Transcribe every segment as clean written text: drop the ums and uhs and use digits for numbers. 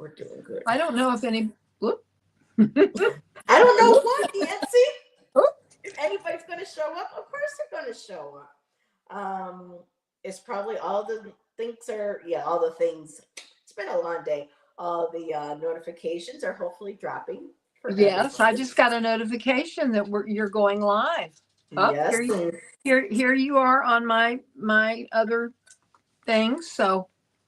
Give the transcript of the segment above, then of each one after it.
We're doing good. I don't know if any. Whoop. I don't know what, Nancy. Whoop. If anybody's going to show up, of course they're going to show up. It's probably all the all the things. It's been a long day. All the notifications are hopefully dropping. Yes, I just got a notification that you're going live. Yes. Here you are on my other things. So.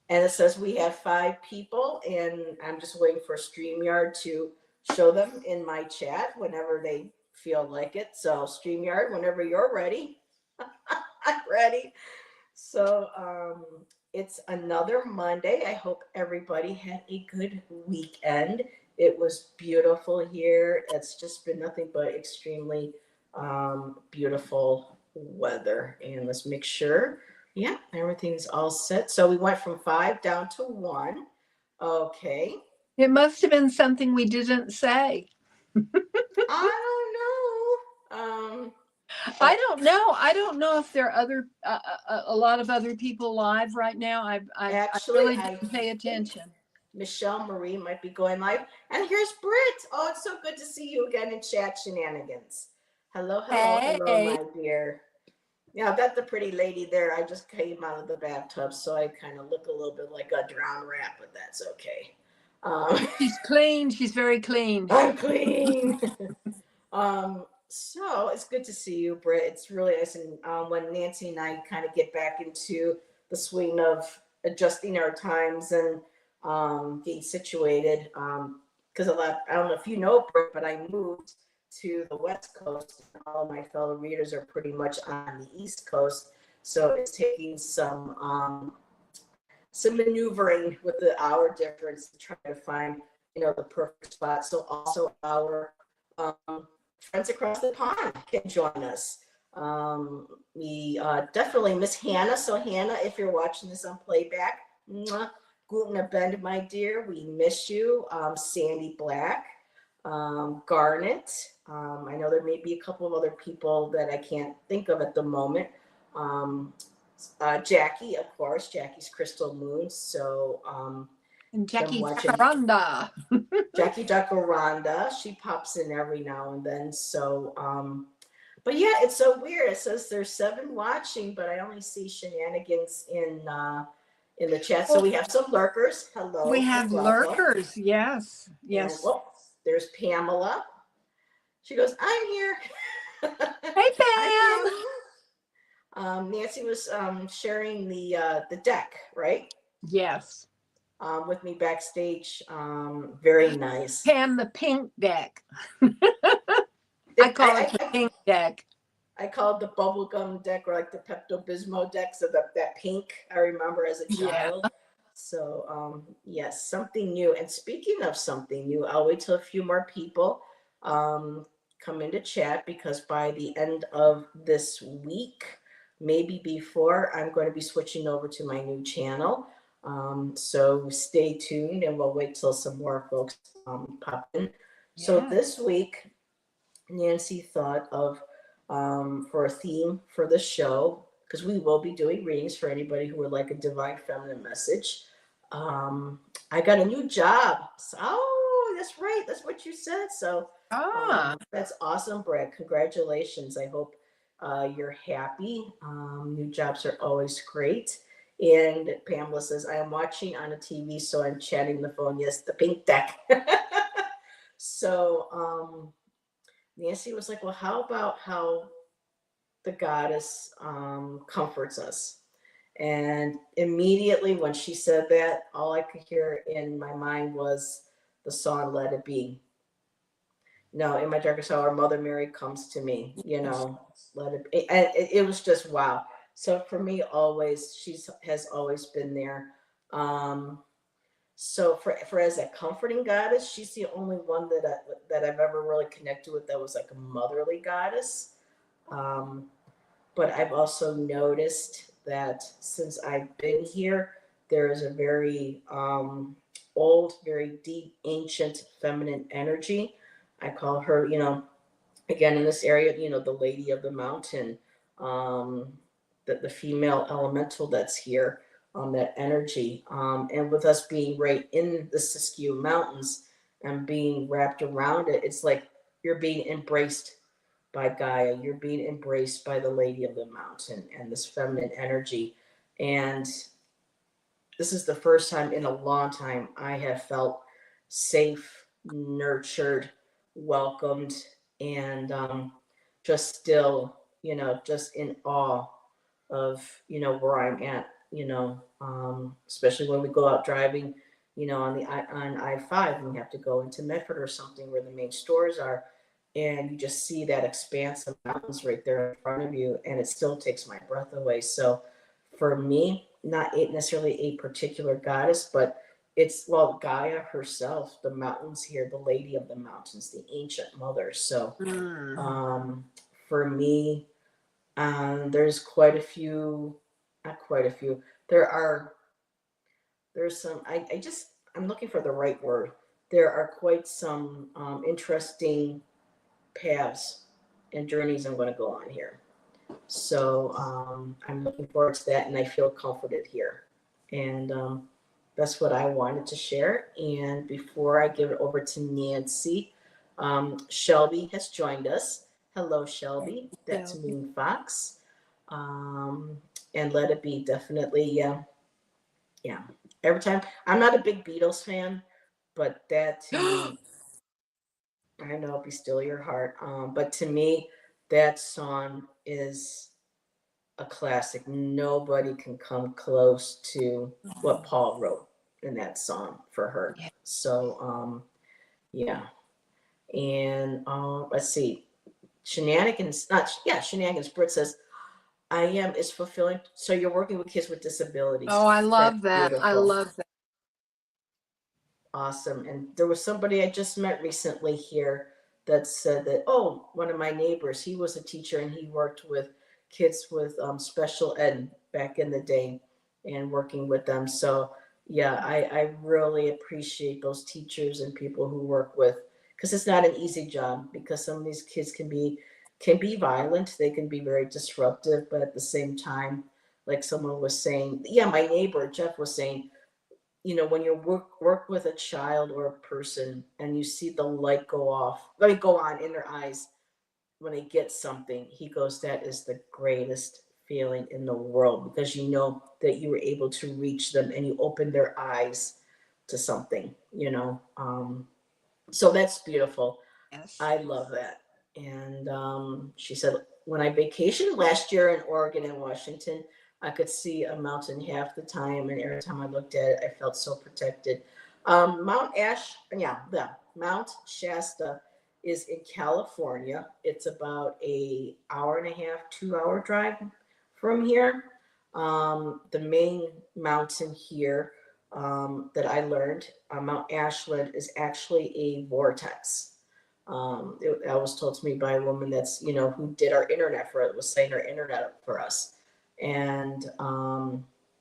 And it says we have 5 people, and I'm just waiting for StreamYard to show them in my chat whenever they feel like it. So StreamYard, whenever you're ready, I'm ready. So it's another Monday. I hope everybody had a good weekend. It was beautiful here. It's just been nothing but extremely beautiful weather. And let's make sure. Yeah, everything's all set. So we went from 5 down to 1. Okay. It must have been something we didn't say. I don't know. I don't know. I don't know if there are a lot of other people live right now. I really didn't pay attention. Michelle Marie might be going live. And here's Britt. Oh, it's so good to see you again in chat shenanigans. Hello, hey. My dear. Yeah, I've got the pretty lady there. I just came out of the bathtub, so I kind of look a little bit like a drowned rat, but that's okay. She's clean. She's very clean. I'm clean. So it's good to see you, Britt. It's really nice. And when Nancy and I kind of get back into the swing of adjusting our times and getting situated, because I don't know if you know, Britt, but I moved to the West Coast. All of my fellow readers are pretty much on the East Coast, so it's taking some maneuvering with the hour difference to try to find the perfect spot. So also our friends across the pond can join us. We definitely miss Hannah. So Hannah, if you're watching this on playback, guten Abend, my dear, we miss you. Sandy Black. Garnet. I know there may be a couple of other people that I can't think of at the moment. Jackie, of course. Jackie's Crystal Moon. So and Jackie Jacaranda. Jackie Jacaranda. She pops in every now and then. So but yeah, it's so weird. It says there's 7 watching, but I only see shenanigans in the chat. So we have some lurkers. Hello. We have lurkers. Yes. And, there's Pamela. She goes, I'm here. Hey, Pam. Nancy was sharing the deck, right? Yes. With me backstage. Very nice. Pam, the pink deck. I call it the pink deck. I call it the bubblegum deck, or like the Pepto-Bismol deck. So that pink, I remember as a child. Yeah. So, yes, something new. And speaking of something new, I'll wait till a few more people come into chat, because by the end of this week, maybe before, I'm going to be switching over to my new channel. So stay tuned, and we'll wait till some more folks pop in. Yeah. So this week, Nancy thought of for a theme for the show, because we will be doing readings for anybody who would like a divine feminine message. I got a new job. Oh, that's right. That's what you said. So that's awesome, Brad. Congratulations. I hope you're happy. New jobs are always great. And Pamela says, I am watching on a TV, so I'm chatting the phone. Yes, the pink deck. So Nancy was like, well, how about how the goddess comforts us? And immediately when she said that, all I could hear in my mind was the song Let It Be. No, in my darkest hour, Mother Mary comes to me, let it be. And it was just wow. So for me, always, has always been there. So for as a comforting goddess, she's the only one that I've ever really connected with that was like a motherly goddess. But I've also noticed that since I've been here, there is a very old, very deep, ancient feminine energy. I call her, again in this area, the Lady of the Mountain, the female elemental that's here. that energy. And with us being right in the Siskiyou Mountains and being wrapped around it, it's like you're being embraced by Gaia. You're being embraced by the Lady of the Mountain and this feminine energy. And this is the first time in a long time I have felt safe, nurtured, welcomed, and just still, just in awe of, where I'm at, especially when we go out driving, on I-5 and we have to go into Medford or something where the main stores are. And you just see that expanse of mountains right there in front of you, and it still takes my breath away. So for me, not necessarily a particular goddess, but it's, well, Gaia herself, the mountains here, the Lady of the Mountains, the ancient mother. So for me, there's quite a few, not quite a few. There's some. I'm looking for the right word. There are quite some interesting paths and journeys I'm going to go on here. So I'm looking forward to that, and I feel comforted here. And that's what I wanted to share. And before I give it over to Nancy, Shelby has joined us. Hello, Shelby. That's Moon Fox. And Let It Be, definitely, yeah. Yeah. Every time, I'm not a big Beatles fan, but that to me, I know, Be Still Your Heart. But to me, that song is a classic. Nobody can come close to what Paul wrote in that song for her. Yeah. So, yeah. And let's see. Shenanigans. Britt says, I am is fulfilling. So you're working with kids with disabilities. Oh, I love that. Beautiful. I love that. Awesome. And there was somebody I just met recently here that said that, oh, one of my neighbors, he was a teacher and he worked with kids with special ed back in the day and working with them. So yeah, I really appreciate those teachers and people who work with, because it's not an easy job, because some of these kids can be violent, they can be very disruptive, but at the same time, like someone was saying, yeah, my neighbor Jeff was saying, when you work with a child or a person and you see the light go on in their eyes when they get something, he goes, that is the greatest feeling in the world, because you know that you were able to reach them and you opened their eyes to something, so that's beautiful. Yes. I love that. And she said, when I vacationed last year in Oregon and Washington, I could see a mountain half the time, and every time I looked at it, I felt so protected. Mount Shasta is in California. It's about a hour and a half, 2 hour drive from here. The main mountain here that I learned, Mount Ashland, is actually a vortex. That was told to me by a woman that's, who did our internet for it, was setting our internet up for us. And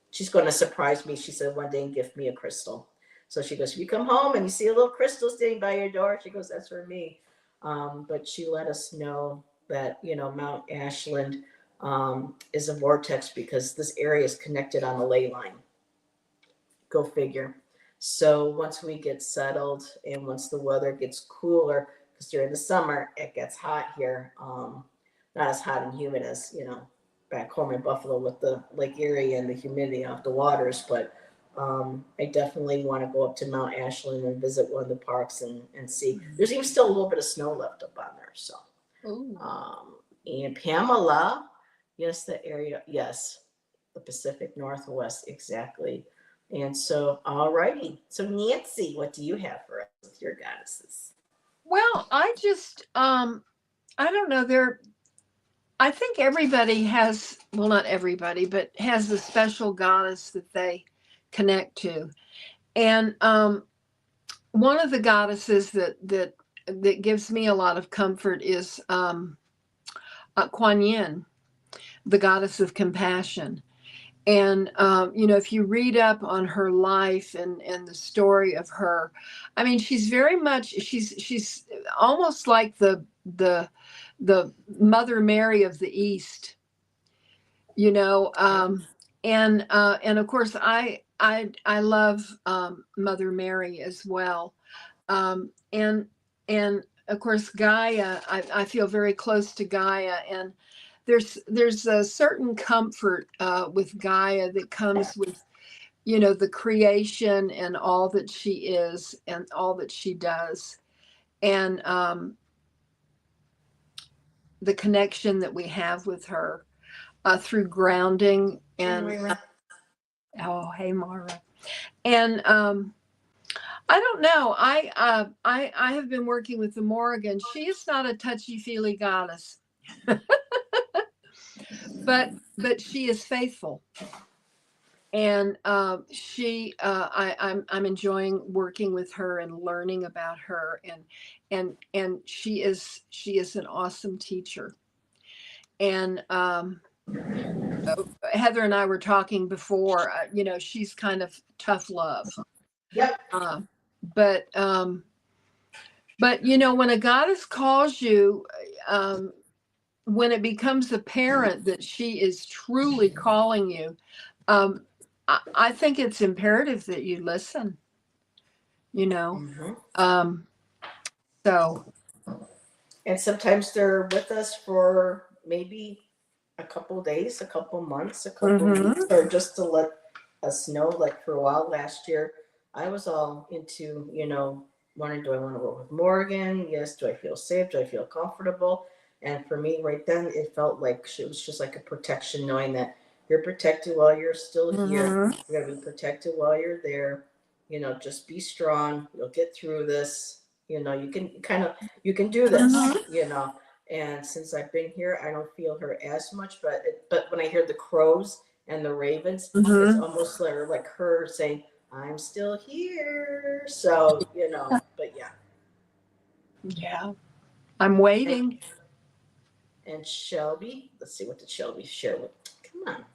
she's going to surprise me. She said one day and gift me a crystal. So she goes, if you come home and you see a little crystal sitting by your door, she goes, that's for me. But she let us know that, Mount Ashland is a vortex because this area is connected on a ley line. Go figure. So once we get settled and once the weather gets cooler, because during the summer it gets hot here, not as hot and humid as back home in Buffalo with the Lake Erie and the humidity of the waters, but I definitely want to go up to Mount Ashland and visit one of the parks and see. There's even still a little bit of snow left up on there. So, and Pamela, yes, the area, yes, the Pacific Northwest, exactly. And so, all righty. So, Nancy, what do you have for us with your goddesses? Well, I just, I don't know. I think everybody has, well, not everybody, but has a special goddess that they connect to. And one of the goddesses that gives me a lot of comfort is Kuan Yin, the goddess of compassion. And if you read up on her life and the story of her, I mean, she's very much she's almost like the Mother Mary of the East. and of course I love Mother Mary as well. And of course Gaia, I feel very close to Gaia, and there's a certain comfort with Gaia that comes with, you know, the creation and all that she is and all that she does, and the connection that we have with her through grounding and oh, hey Mara. And I don't know. I have been working with the Morrigan. She is not a touchy feely goddess, but she is faithful, and I'm enjoying working with her and learning about her, and she is an awesome teacher. And Heather and I were talking before. You know, she's kind of tough love. Yep. But but you know, when a goddess calls you, when it becomes apparent that she is truly calling you, I think it's imperative that you listen. You know, so. And sometimes they're with us for maybe a couple days, a couple months, a couple weeks, or just to let us know. Like for a while last year, I was all into, you know, wondering, do I want to work with Morgan? Yes. Do I feel safe? Do I feel comfortable? And for me, right then, it felt like it was just like a protection, knowing that you're protected while you're still here. You're gonna be protected while you're there. You know, just be strong. You'll get through this. You know, you can you can do this. You know, and since I've been here, I don't feel her as much. But when I hear the crows and the ravens, it's almost like her saying, "I'm still here." So you know, but yeah. Yeah, I'm waiting. And Shelby, let's see, what did Shelby share with? Come on,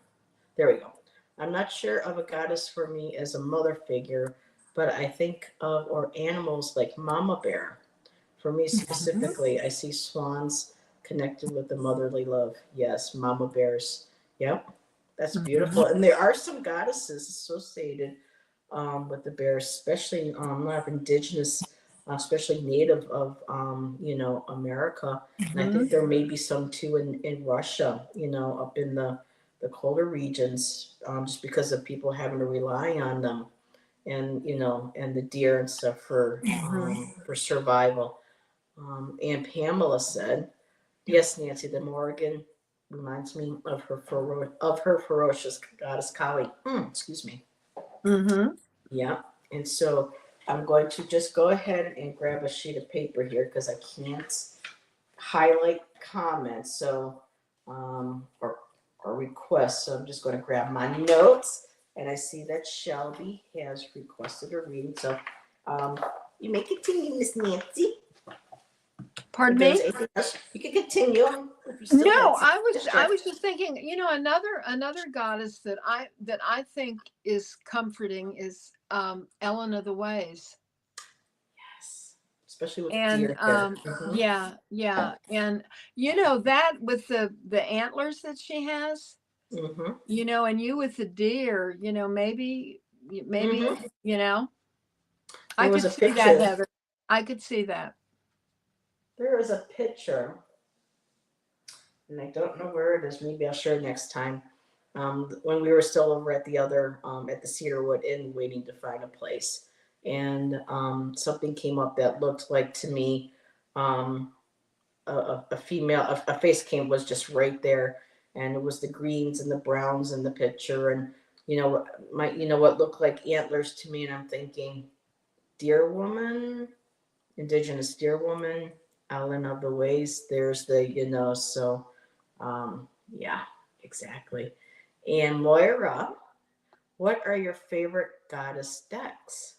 there we go. I'm not sure of a goddess for me as a mother figure, but I think of or animals like Mama Bear. For me specifically, I see swans connected with the motherly love. Yes, mama bears. Yep, that's beautiful. And there are some goddesses associated with the bears, especially not indigenous, especially native of you know, America. And I think there may be some too in Russia. You know, up in the colder regions, just because of people having to rely on them, and you know, and the deer and stuff for survival. And Pamela said, "Yes, Nancy, the Morrigan reminds me of her ferocious goddess Kali." Excuse me. Yeah, and so I'm going to just go ahead and grab a sheet of paper here because I can't highlight comments. So, or requests. So I'm just going to grab my notes, and I see that Shelby has requested a reading. So, you may continue, Miss Nancy. Pardon me? You can continue. No, I was just thinking, you know, another goddess that I think is comforting is Ellen of the Ways. Yes, especially with And deer. yeah, and you know that with the antlers that she has, you know, and you with the deer, you know, maybe you know, I could see that, Heather. I could see that. There is a picture, and I don't know where it is. Maybe I'll share next time. When we were still over at the other at the Cedarwood Inn, waiting to find a place, and something came up that looked like to me a female, a face came was just right there, and it was the greens and the browns in the picture, and you know what looked like antlers to me, and I'm thinking, deer woman, indigenous deer woman, Ellen of the Ways. There's the, you know, so yeah, exactly. And Moira, what are your favorite goddess decks?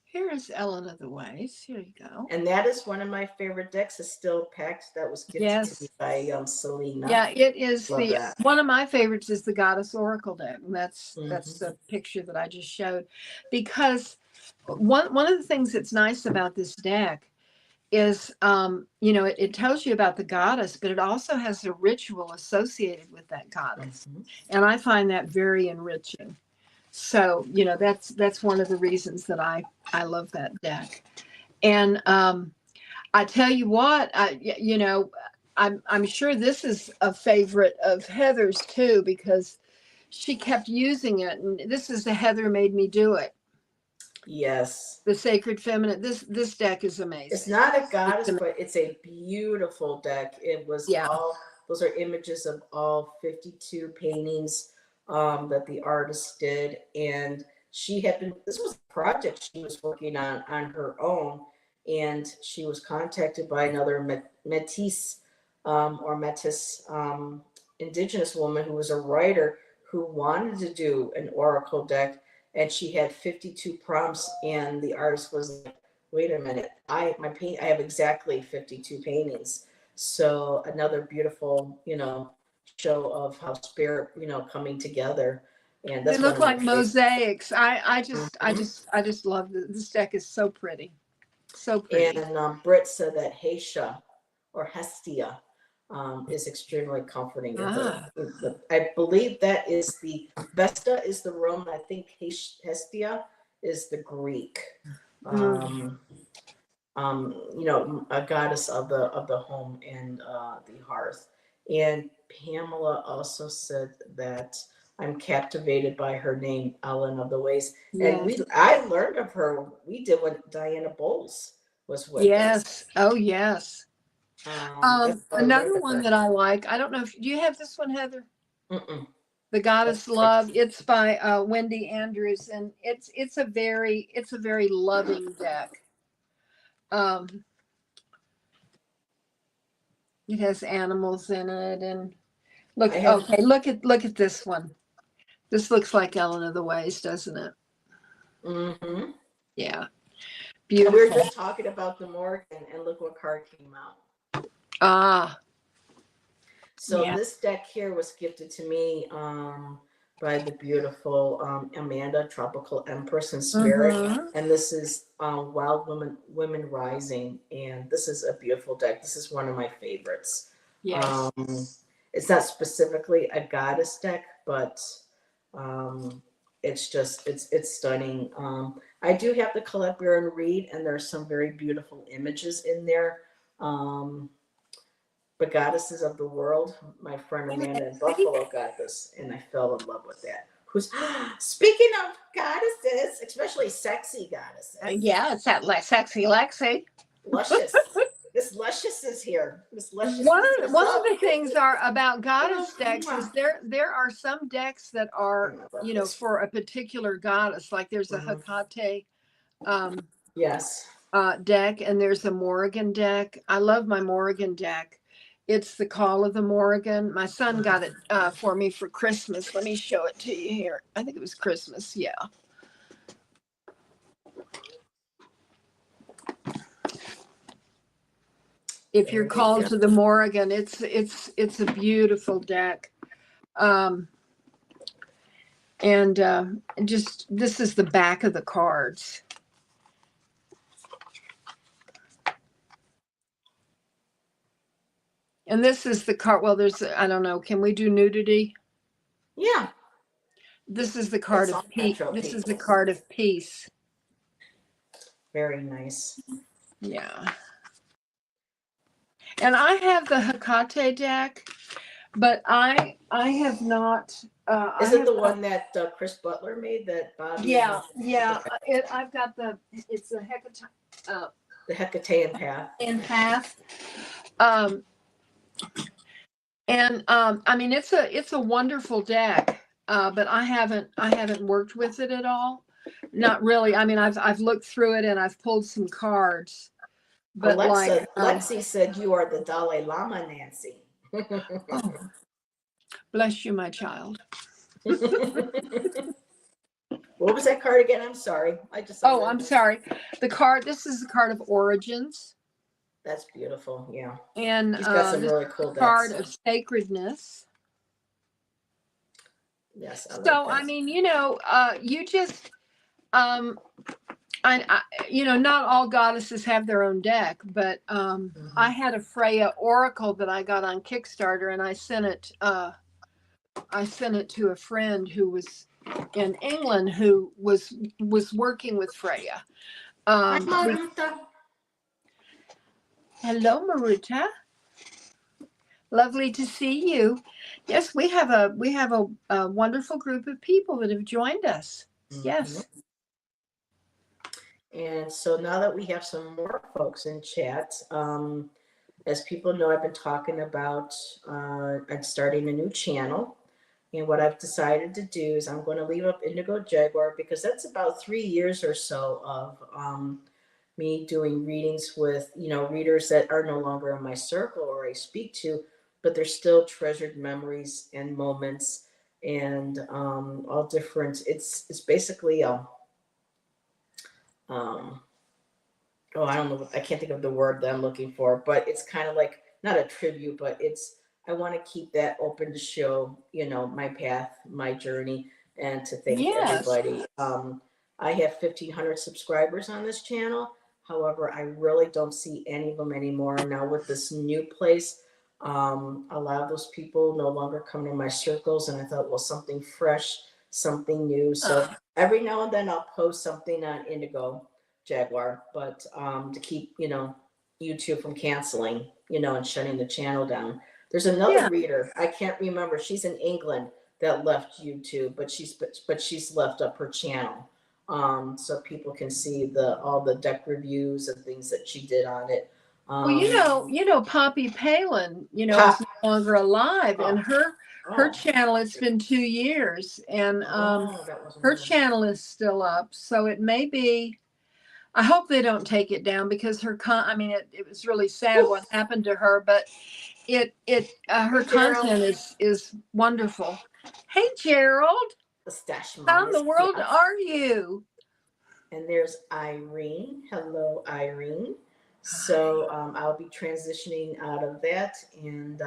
Here is Ellen of the Ways. Here you go. And that is one of my favorite decks. It's still packed. That was gifted to me by Selena. Yeah, it is. One of my favorites is the Goddess Oracle deck. And that's the picture that I just showed. Because one of the things that's nice about this deck is, it tells you about the goddess, but it also has a ritual associated with that goddess. Mhm. And I find that very enriching. So, that's one of the reasons that I love that deck. And I tell you what, I'm sure this is a favorite of Heather's too, because she kept using it. And this is the Heather Made Me Do It. Yes. The Sacred Feminine. This deck is It's amazing. not a goddess, but it's a beautiful deck. It was Yeah. those are images of all 52 paintings that the artist did. And this was a project she was working on her own. And she was contacted by another Métis or Métis indigenous woman who was a writer who wanted to do an oracle deck. And she had 52 prompts, and the artist was like, wait a minute, I have exactly 52 paintings. So another beautiful, show of how spirit, coming together. And They that's one look of my like favorites. mosaics. Mhm. I just love this deck is so pretty. So pretty. And Britt said that Hestia or Hestia is extremely comforting to her. Ah. I believe that is Vesta is the Roman. I think Hestia is the Greek. Mm. A goddess of the home and the hearth. And Pamela also said that I'm captivated by her name, Ellen of the Ways. And Yes. I learned of her. We did when Diana Bowles was with us. Yes. Oh, yes. That's how I learned Another of one her. that I like. I don't know if do you have this one, Heather? Mm-mm. The Goddess Love. It's by Wendy Andrews, and it's a very loving deck. Um, it has animals in it, and look at this one. This looks like Ellen of the Ways, doesn't it? Mm-hmm. Yeah, And we were beautiful. just talking about the Morgan, and look what card came out. Ah, So yeah. this deck here was gifted to me by the beautiful Amanda, Tropical Empress in Spirit, Mm-hmm. and this is Wild Women Rising, and this is a beautiful deck. This is one of my favorites. Yes. Um, it's not specifically a goddess deck, but it's stunning. I do have the Collect, Bear, and Read, and there's some very beautiful images in there. But Goddesses of the World, my friend Amanda in Buffalo got this, and I fell in love with that. Who's speaking of goddesses, especially sexy goddesses, Yeah, it's that sexy Lexi. Luscious. Miss Luscious is here. Miss Luscious One is of one of herself. the things are about Oh, goddess decks is mwah. there are some decks that I are love this. for a particular goddess. Like there's a Mhm. Hecate um, Yes. deck, and there's a Morrigan deck. I love my Morrigan deck. It's the Call of the Morrigan. My son got it for me for Christmas. Let me show it to you here. I think it was Christmas. Yeah. If you're There we called go. to the Morrigan, it's a beautiful deck. Um, and just this is the back of the cards. And this is the card. Well, there's, I don't know. Can we do nudity? Yeah. This is the card It's of all peace. natural This is the people. card of peace. Very nice. Yeah. And I have the Hecate deck, but I have not. I Is it have the not. one that Chris Butler made that Bobby? Yeah, yeah. I've got the. It's the Hecate The Hecatean Path. in half. Um, and I mean, it's a wonderful deck. But I haven't worked with it at all. Not really. I mean, I've looked through it and I've pulled some cards, but Lexi said you are the Dalai Lama, Nancy. oh, bless you, my child. What was that card again? I'm sorry. I just saw Oh, that. I'm sorry. The card. This is the card of origins, That's beautiful. Yeah. and He's got some this really cool card decks. of sacredness. Yes, I like So I that. mean, you just um, not all goddesses have their own deck, but I Mhm. had a Freya Oracle that I got on Kickstarter, and I sent it. I sent it to a friend who was in England who was working with Freya. Hi, We Maruta. Hello, Maruta. Lovely to see you. Yes, we have a wonderful group of people that have joined us. Mhm. Yes. And so now that we have some more folks in chat, as people know, I've been talking about I'm starting a new channel. And what I've decided to do is I'm going to leave up Indigo Jaguar because that's about 3 years or so of me doing readings with, readers that are no longer in my circle or I speak to, but they're still treasured memories and moments and all different. It's basically a um, oh, I don't know, I can't think of the word that I'm looking for, but it's kind of like not a tribute, but I want to keep that open to show, my path, my journey, and to thank Yes. everybody. I have 1,500 subscribers on this channel. However, I really don't see any of them anymore. Now, with this new place, a lot of those people no longer come in my circles, and I thought, well, something fresh, something new. So every now and then I'll post something on Indigo Jaguar, but to keep YouTube from canceling, and shutting the channel down. There's another Yeah. reader, I can't remember. She's in England that left YouTube, but she's left up her channel, so people can see all the deck reviews and things that she did on it. Well, Um, Poppy Palin, is Pop. no longer alive, and Oh, her oh, channel. It's been 2 years, and oh, that wasn't her her. channel is still up. So it may be. I hope they don't take it down because I mean, it was really sad Ooh, what happened to her, but her hey, Gerald. content is wonderful. Hey, Gerald, The stash mom how in is the world here. are you? And there's Irene. Hello, Irene. So I'll be transitioning out of that and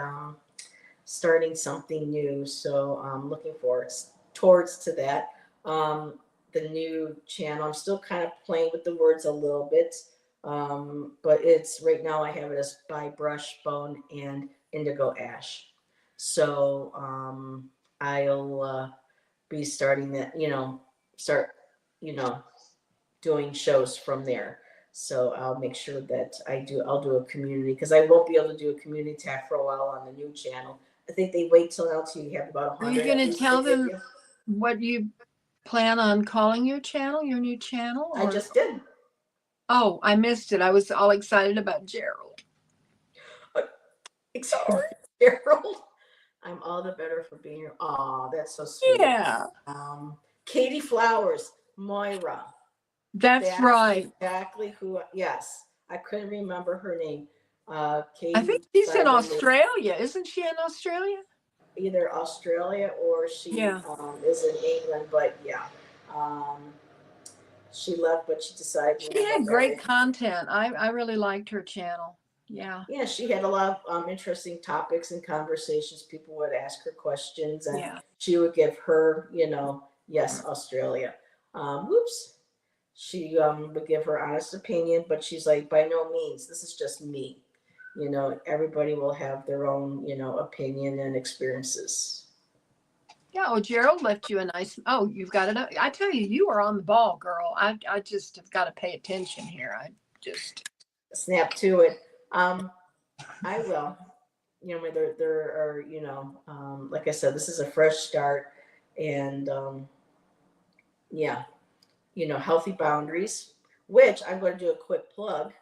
starting something new. So I'm looking forward towards to that. The new channel. I'm still kind of playing with the words a little bit, but it's right now I have it as by brush, bone, and indigo ash. So I'll be starting that. Start. You know, doing shows from there. So I'll make sure that I'll do a community because I won't be able to do a community tag for a while on the new channel. I think they wait till now till you have about Are you 100 going at to least they tell give them you. what you plan on calling your channel, your new channel, I or? just did. Oh, I missed it. I was all excited about Gerald. Excuse me, Gerald. I'm all the better for being here. Oh, that's so sweet. Yeah, Katie Flowers, Moira. that's That's right. exactly who. Yes, I couldn't remember her name. I think Katie she's in decided to move Australia. Isn't she in Australia? either Australia or she Yeah. is in England. But yeah, um, she left, but she decided to She go had back. great content. I really liked her channel. Yeah. Yeah, she had a lot of interesting topics and conversations. People would ask her questions, and Yeah. she would give her, yes, Australia. Whoops. She would give her honest opinion, but she's like, by no means, this is just me. Everybody will have their own, opinion and experiences. Yeah. Oh, Gerald left you a nice. Oh, you've got it. I tell you, you are on the ball, girl. I just have got to pay attention here. I just. Snap to it. I will. There are, like I said, this is a fresh start, and yeah, healthy boundaries. Which I'm going to do a quick plug.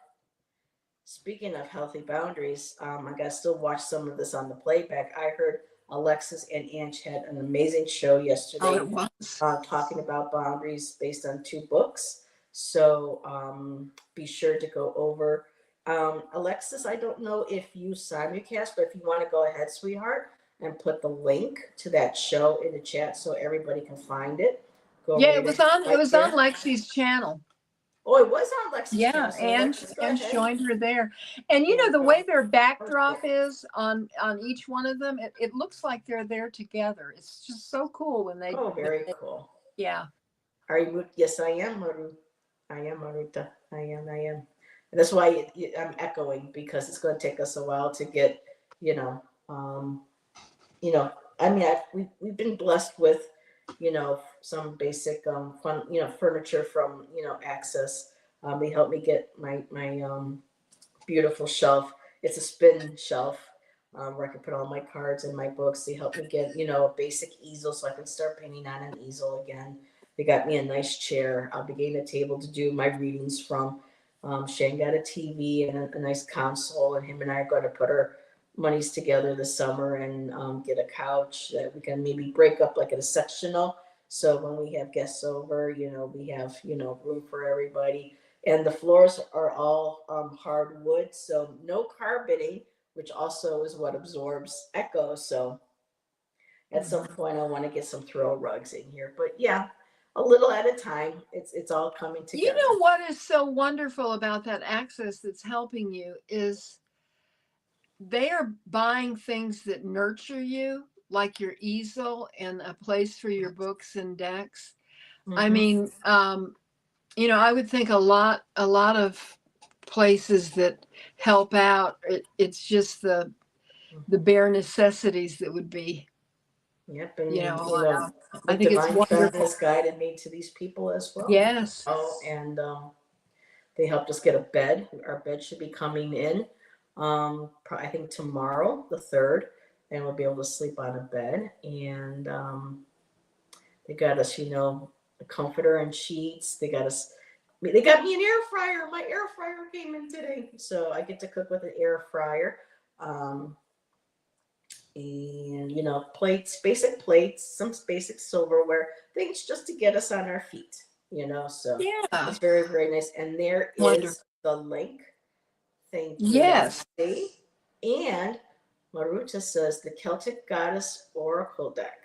Speaking of healthy boundaries, I got to still watch some of this on the playback. I heard Alexis and Ange had an amazing show Oh, yesterday, it was. talking about boundaries based on two books. So be sure to go over. Alexis, I don't know if you simulcast, but if you want to go ahead, sweetheart, and put the link to that show in the chat so everybody can find it. Go Yeah, right it was ahead on. It right was on there. Lexi's channel. Oh, it was on Lexi's Yeah, channel. So and Alexis, go and ahead joined her there. And and the way their backdrop perfect. is on each one of them, it looks like they're there together. It's just so cool when Oh, very cool. yeah. Are you? Yes, I am, Maru. I am, Maruta. I am. And that's why I'm echoing, because it's going to take us a while to get, you know, um, you know, I mean, we've been blessed with, some basic, fun, furniture from, Access. They helped me get my beautiful shelf. It's a spin shelf, where I can put all my cards and my books. They helped me get, a basic easel so I can start painting on an easel again. They got me a nice chair. I'll be getting a table to do my readings from. Shane got a TV and a nice console, and him and I are going to put our monies together this summer and get a couch that we can maybe break up like in a sectional. So when we have guests over, we have, room for everybody. And the floors are all hardwood, so no carpeting, which also is what absorbs echo. So at some point, I want to get some throw rugs in here. But yeah, a little at a time. It's all coming You together. know what is so wonderful about that access that's helping you is they are buying things that nurture you, like your easel and a place for your books and decks. I Mm-hmm. mean, I would think a lot of places that help out, it's just the bare necessities that would be, Yep, and a lot. the I think it's divine wonderful. feminist guided me to these people as well. Yes. Oh, and they helped us get a bed. Our bed should be coming in, I think tomorrow, the 3rd, and we'll be able to sleep on a bed. And they got us, a comforter and sheets. They got me an air fryer. My air fryer came in today, so I get to cook with an air fryer. Um, and plates, basic plates, some basic silverware, things just to get us on our feet. So Yeah. it's very, very nice. And there Wonderful. is the link. Thank you, Yes. Nancy. And Maruta says the Celtic Goddess Oracle deck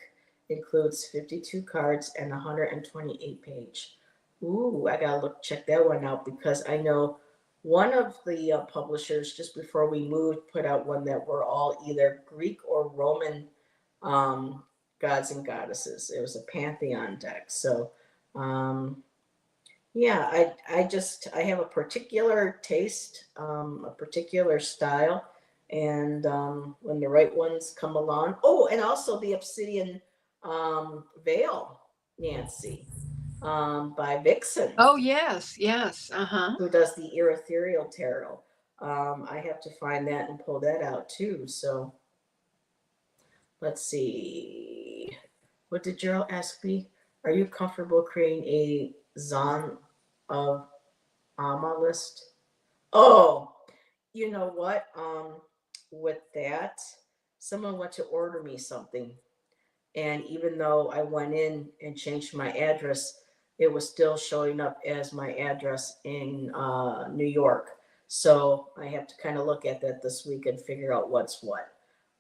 includes 52 cards and 128 page. Ooh, I gotta check that one out, because I know one of the publishers just before we moved put out one that were all either Greek or Roman um, gods and goddesses. It was a pantheon deck. So yeah, I have a particular taste, a particular style, and when the right ones come along. Oh, and also the Obsidian Veil, Nancy, by Vixen, Oh, yes. Yes. Uh-huh. who does the Ethereal Tarot. I have to find that and pull that out too. So let's see. What did Gerald ask me? Are you comfortable creating a Zon of Ama list? Oh, you know what? With that, someone went to order me something, and even though I went in and changed my address, it was still showing up as my address in New York. So I have to kind of look at that this week and figure out what's what.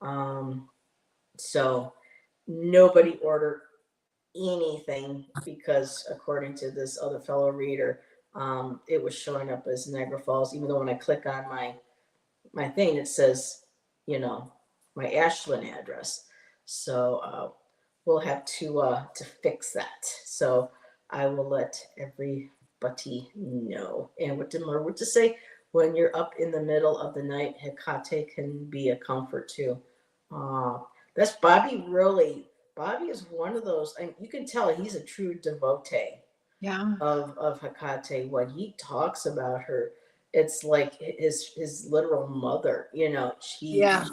Um, so nobody ordered anything, because according to this other fellow reader, it was showing up as Niagara Falls, even though when I click on my thing, it says, you know, my Ashland address. So we'll have to fix that. So I will let everybody know. And what did Marwood to say? When you're up in the middle of the night, Hecate can be a comfort too. Uh, that's Bobby. Really, Bobby is one of those, and you can tell he's a true devotee Yeah. of Hecate. When he talks about her, it's like his literal mother. Yeah.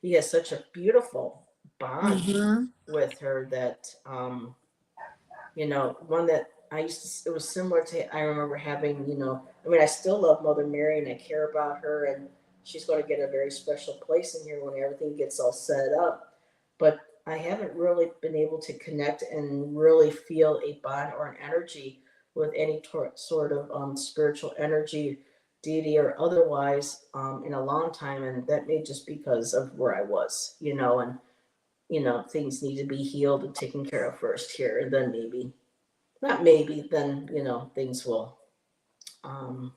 He has such a beautiful bond Mm-hmm. with her that one that I used to. It was similar to, I remember having. I mean, I still love Mother Mary and I care about her, and she's going to get a very special place in here when everything gets all set up. But I haven't really been able to connect and really feel a bond or an energy with any sort of spiritual energy, deity or otherwise, in a long time, and that may just because of where I was, and things need to be healed and taken care of first here, and then maybe, not maybe, then things will. Um,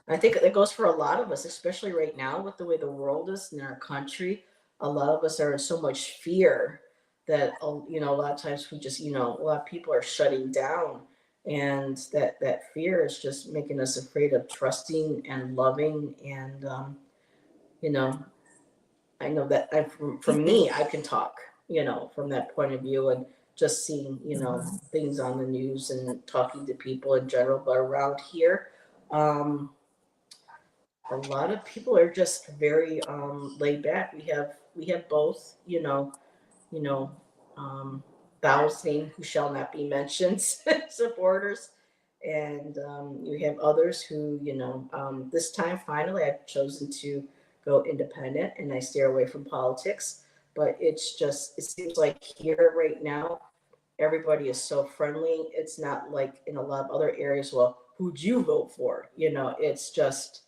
I think that goes for a lot of us, especially right now with the way the world is in our country. A lot of us are in so much fear that a lot of times we just a lot of people are shutting down, And that fear is just making us afraid of trusting and loving. And you know, I know that for me, I can talk, from that point of view, and just seeing, things on the news and talking to people in general. But around here, um, a lot of people are just very laid back. We have both, you know, um, thou's name who shall not be mentioned supporters. And you have others who, this time finally I've chosen to go independent and I steer away from politics. But it seems like here right now, everybody is so friendly. It's not like in a lot of other areas, well, who'd you vote for? It's just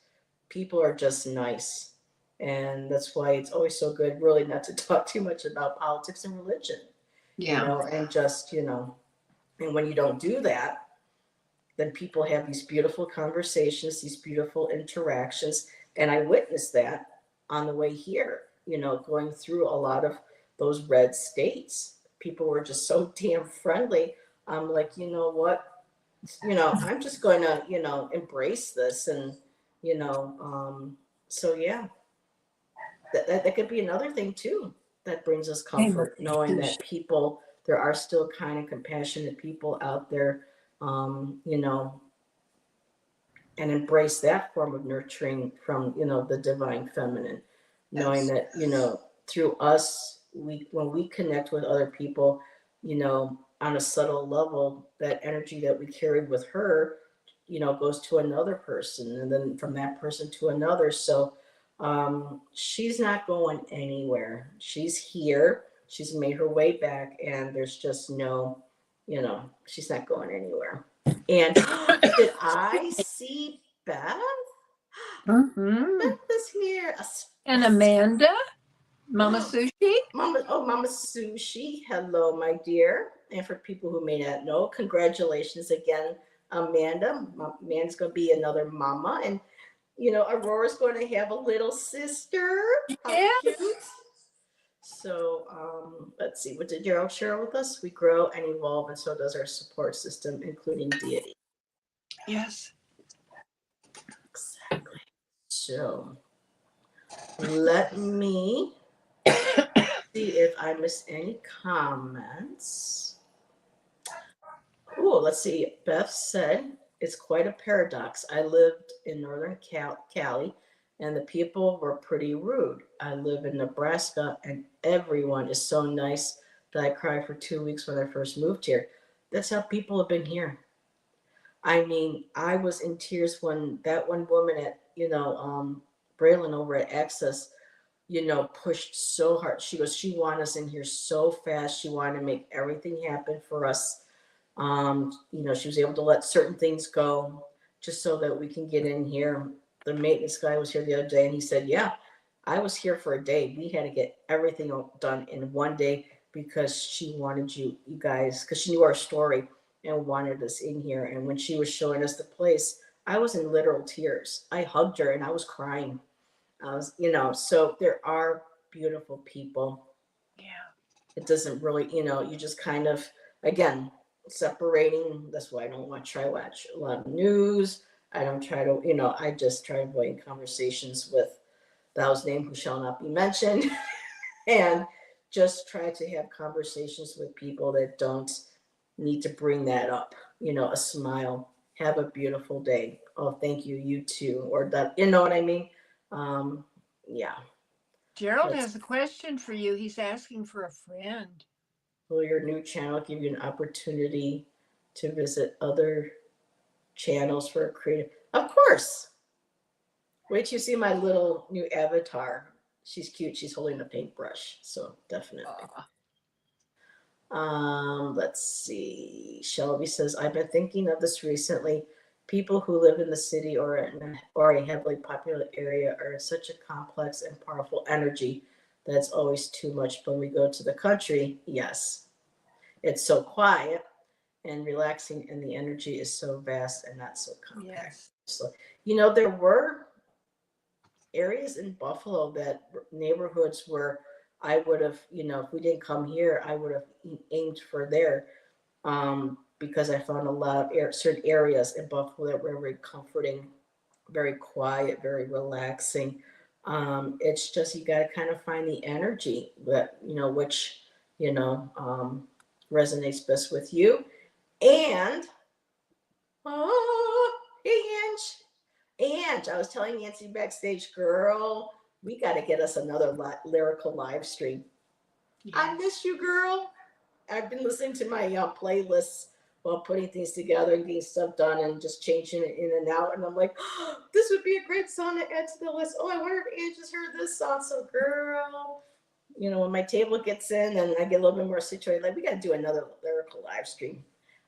people are just nice. And that's why it's always so good, really, not to talk too much about politics and religion, Yeah. and just, and when you don't do that, then people have these beautiful conversations, these beautiful interactions. And I witnessed that on the way here, going through a lot of those red states. People were just so damn friendly. I'm like, you know what? I'm just going to, embrace this. And, you know, um, so yeah, that could be another thing too that brings us comfort, knowing that there are still kind and compassionate people out there, you know, and embrace that form of nurturing from, the divine feminine, knowing Yes. that, through us, when we connect with other people, on a subtle level, that energy that we carried with her, goes to another person, and then from that person to another. So she's not going anywhere. She's here. She's made her way back, and there's just no, she's not going anywhere. And did I see Beth? Mm-hmm. Beth is here. And Amanda, Mama Sushi. Mama Sushi. Hello, my dear. And for people who may not know, congratulations again, Amanda. Amanda's going to be another mama. And, Aurora's going to have a little sister. How cute. Yes. So let's see. What did Gerald share with us? We grow and evolve, and so does our support system, including deity. Yes. Exactly. So let me see if I missed any comments. Oh, let's see. Beth said it's quite a paradox. I lived in northern Cali, and the people were pretty rude. I live in Nebraska, and everyone is so nice that I cried for 2 weeks when I first moved here. That's how people have been here. I mean, I was in tears when that one woman at, Braylon over at Access, pushed so hard. She wanted us in here so fast. She wanted to make everything happen for us. She was able to let certain things go just so that we can get in here. The maintenance guy was here the other day and he said, yeah, I was here for a day. We had to get everything done in one day because she wanted you guys, because she knew our story and wanted us in here. And when she was showing us the place, I was in literal tears. I hugged her and I was crying. So there are beautiful people. Yeah. It doesn't really, you just kind of, again, separating. That's why I don't watch a lot of news. I don't try to, I just try avoiding conversations with those names who shall not be mentioned, and just try to have conversations with people that don't need to bring that up. A smile. Have a beautiful day. Oh, thank you. You too. Or that, you know what I mean? Um, yeah. Gerald Let's has a question for you. He's asking for a friend. Will your new channel give you an opportunity to visit other channels for a creative? Of course. Wait till you see my little new avatar. She's cute. She's holding a paintbrush. So definitely. Let's see. Shelby says, I've been thinking of this recently. People who live in the city or a heavily populated area are in such a complex and powerful energy that's always too much. When we go to the country, yes, it's so quiet and relaxing, and the energy is so vast and not so compact. Yes. So, there were areas in Buffalo, that neighborhoods where I would have, if we didn't come here, I would have aimed for there. because I found a lot of certain areas in Buffalo that were very comforting, very quiet, very relaxing. It's just you got to kind of find the energy that which you know um, resonates best with you. And oh, hey Ange, I was telling Nancy backstage, girl, we got to get us another lyrical live stream. Yes. I miss you, girl. I've been listening to my playlists while putting things together and getting stuff done and just changing it in and out. And I'm like, oh, this would be a great song to add to the list. Oh, I wonder if Ange has heard this song. So, girl, when my table gets in and I get a little bit more situated, like, we got to do another lyrical live stream.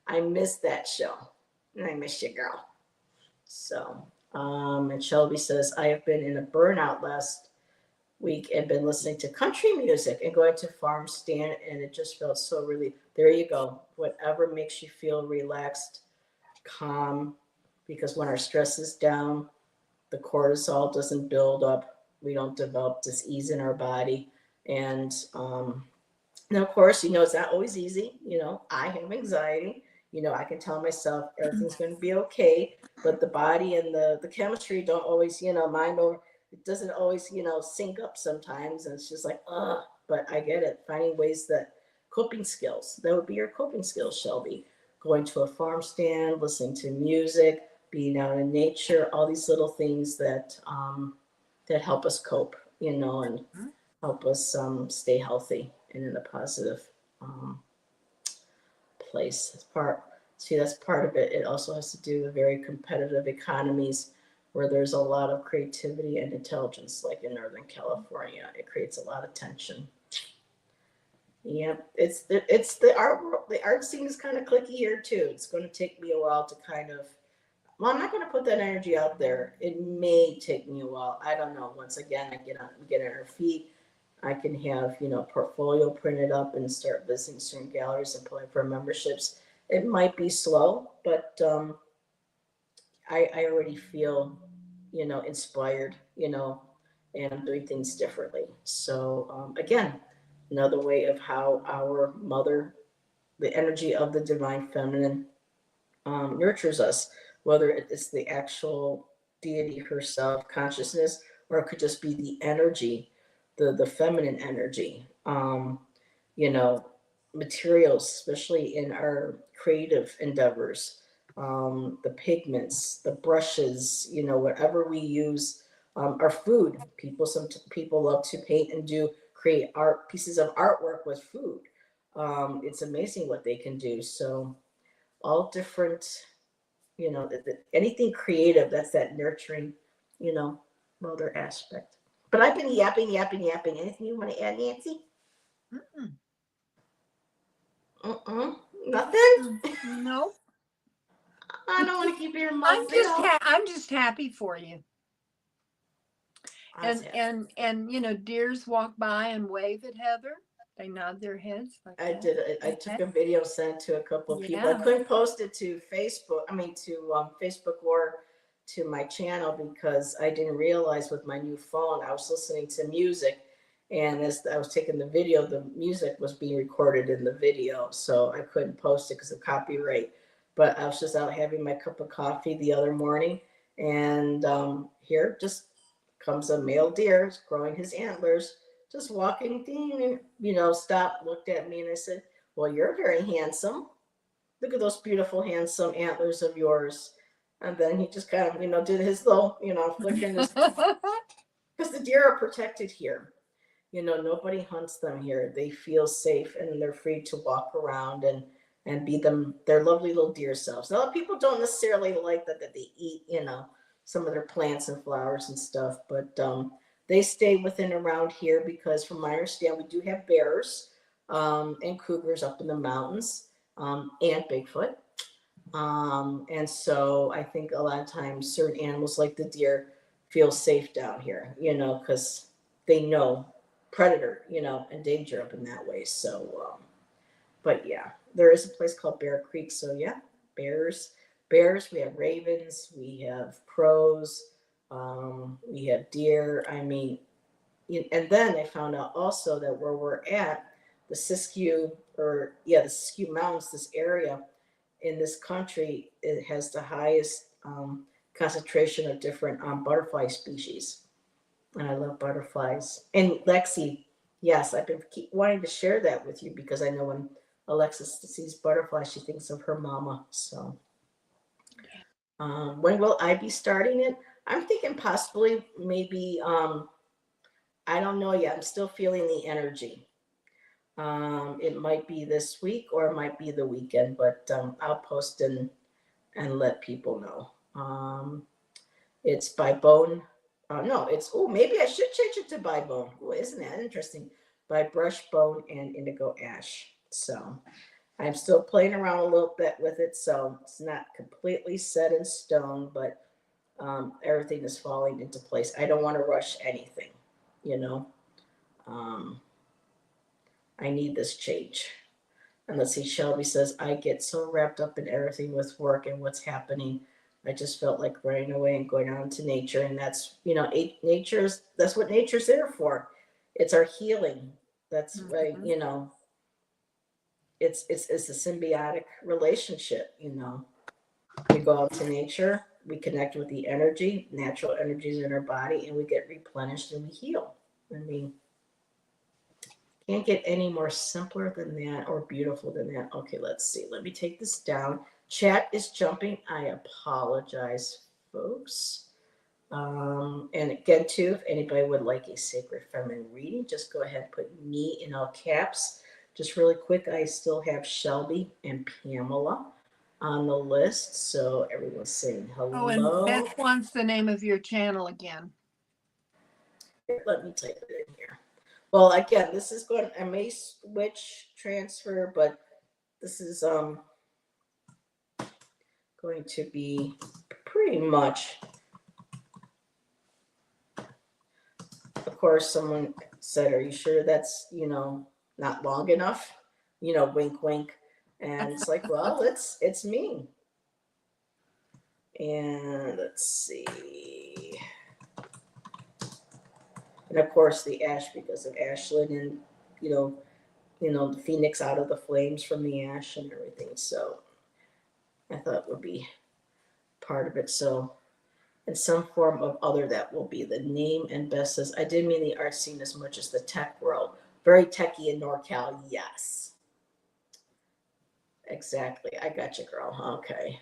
I miss that show. And I miss you, girl. So, and Shelby says, I have been in a burnout last week and been listening to country music and going to farm stand, and it just felt so really. There you go. Whatever makes you feel relaxed, calm, because when our stress is down, the cortisol doesn't build up. We don't develop disease in our body. And now, of course, it's not always easy. I have anxiety. I can tell myself everything's going to be okay, but the body and the chemistry don't always, mind over. It doesn't always, sync up sometimes. And it's just like, but I get it. Finding ways that coping skills, that would be your coping skills, Shelby. Going to a farm stand, listening to music, being out in nature, all these little things that that help us cope, and help us stay healthy and in a positive place. That's part of it. It also has to do with very competitive economies where there's a lot of creativity and intelligence, like in Northern California. It creates a lot of tension. Yeah, it's the art world. The art scene is kind of clicky here too. It's going to take me a while to kind of. Well, I'm not going to put that energy out there. It may take me a while. I don't know. Once again, I get on our feet. I can have portfolio printed up and start visiting certain galleries and applying for memberships. It might be slow, but I already feel inspired, and I'm doing things differently. So again, another way of how our mother, the energy of the divine feminine, nurtures us, whether it's the actual deity herself, consciousness, or it could just be the energy, the feminine energy. You know, Materials, especially in our creative endeavors, the pigments, the brushes, whatever we use, our food. Some people love to paint and create art pieces of artwork with food. It's amazing what they can do. So all different, anything creative, that's that nurturing, you know, mother aspect. But I've been yapping. Anything you want to add, Nancy? Mm-mm. Nothing? No. I don't want to keep your mouth I'm just happy for you. And deers walk by and wave at Heather. They nod their heads like I that. did. I took a video sent to a couple of people. I couldn't post it to Facebook. To Facebook or to my channel because I didn't realize with my new phone I was listening to music, and as I was taking the video, the music was being recorded in the video, so I couldn't post it because of copyright. But I was just out having my cup of coffee the other morning, and here just comes a male deer growing his antlers, just walking, stopped, looked at me, and I said, well, you're very handsome. Look at those beautiful, handsome antlers of yours. And then he just kind of, did his little, flicking his, because the deer are protected here. Nobody hunts them here. They feel safe and they're free to walk around and be their lovely little deer selves. Now, people don't necessarily like that they eat, some of their plants and flowers and stuff, but they stay within around here because, from my understanding, we do have bears and cougars up in the mountains, and Bigfoot. And so I think a lot of times certain animals like the deer feel safe down here, because they know predator, and danger up in that way. So, but yeah, there is a place called Bear Creek. So yeah, bears. We have ravens. We have crows. We have deer. And then I found out also that where we're at, the Siskiyou Mountains, this area, in this country, it has the highest concentration of different butterfly species. And I love butterflies. And Lexi, yes, I've been keep wanting to share that with you because I know when Alexis sees butterflies, she thinks of her mama. So, when will I be starting it? I'm thinking possibly maybe, I don't know yet. I'm still feeling the energy. It might be this week or it might be the weekend, but I'll post and let people know. It's by Bone. No, it's, oh, maybe I should change it to by Bone. Oh, isn't that interesting? By Brush Bone and Indigo Ash. So I'm still playing around a little bit with it, so it's not completely set in stone, but everything is falling into place. I don't want to rush anything, you know. Um, I need this change. And let's see, Shelby says, I get so wrapped up in everything with work and what's happening. I just felt like running away and going out into nature. And that's, nature's, that's what nature's there for. It's our healing. That's right. Mhm. It's a symbiotic relationship. We go out to nature, we connect with the energy, natural energies in our body, and we get replenished and we heal. I mean, can't get any more simpler than that or beautiful than that. Okay, let's see. Let me take this down. Chat is jumping. I apologize, folks. And again, too, if anybody would like a sacred feminine reading, just go ahead and put me in all caps. Just really quick, I still have Shelby and Pamela on the list. So everyone's saying Oh, and hello. Beth wants the name of your channel again. Let me type it in here. Well, again, this is going, I may switch transfer, but this is going to be pretty much, of course, someone said, are you sure that's, not long enough? Wink, wink. And it's like, well, it's me. And let's see. And of course the ash because of Ashlyn and, you know, the phoenix out of the flames from the ash and everything. So I thought would be part of it. So in some form of other, that will be the name. And Beth says, I didn't mean the art scene as much as the tech world. Very techy in NorCal, yes. Exactly. I got you, girl. Okay.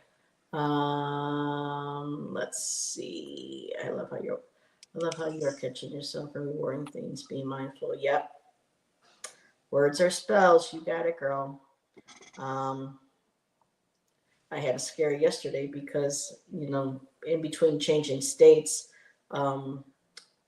Let's see. I love how you're catching yourself and rewarding things. Be mindful. Yep. Words are spells. You got it, girl. Um, I had a scare yesterday because, in between changing states, um,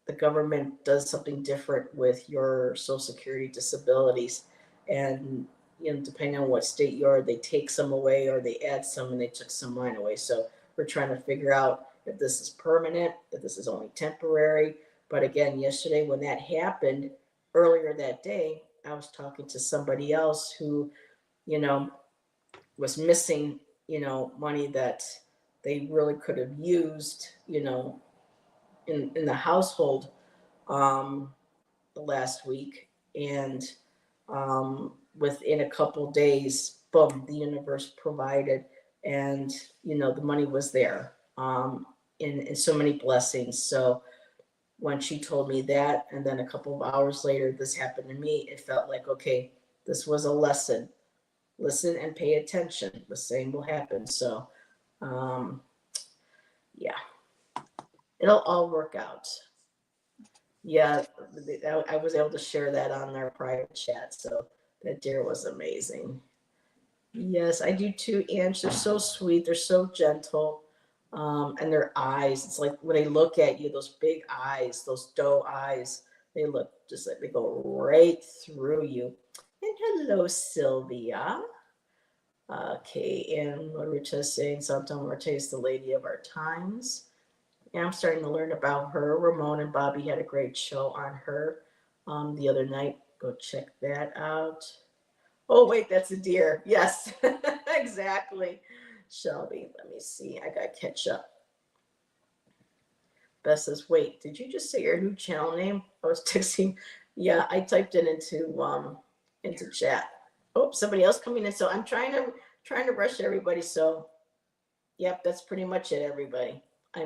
the government does something different with your social security disabilities. And, depending on what state you are, they take some away or they add some and they took some mine away. So we're trying to figure out if this is permanent, if this is only temporary. But again, yesterday when that happened, earlier that day, I was talking to somebody else who, you know, was missing, money that they really could have used, in the household the last week. And within a couple days, boom, the universe provided, and the money was there in so many blessings. So when she told me that, and then a couple of hours later, this happened to me, it felt like, okay, this was a lesson. Listen and pay attention. The same will happen. So, um, yeah, it'll all work out. Yeah, I was able to share that on our private chat. So that deer was amazing. Yes, I do too, Ange. They're so sweet. They're so gentle. And their eyes, it's like when they look at you, those big eyes, those doe eyes, they look just like they go right through you. And hello, Sylvia. Okay, and what we're just saying, Santa Muerte is the lady of our times. Yeah, I'm starting to learn about her. Ramon and Bobby had a great show on her the other night. Go check that out. Oh, wait, that's a deer. Yes, exactly. Shelby, let me see. I got to catch up. Beth says, wait, did you just say your new channel name? I was texting. Yeah, I typed it into chat. Oh, somebody else coming in. So I'm trying to rush everybody. So, yep, that's pretty much it, everybody. I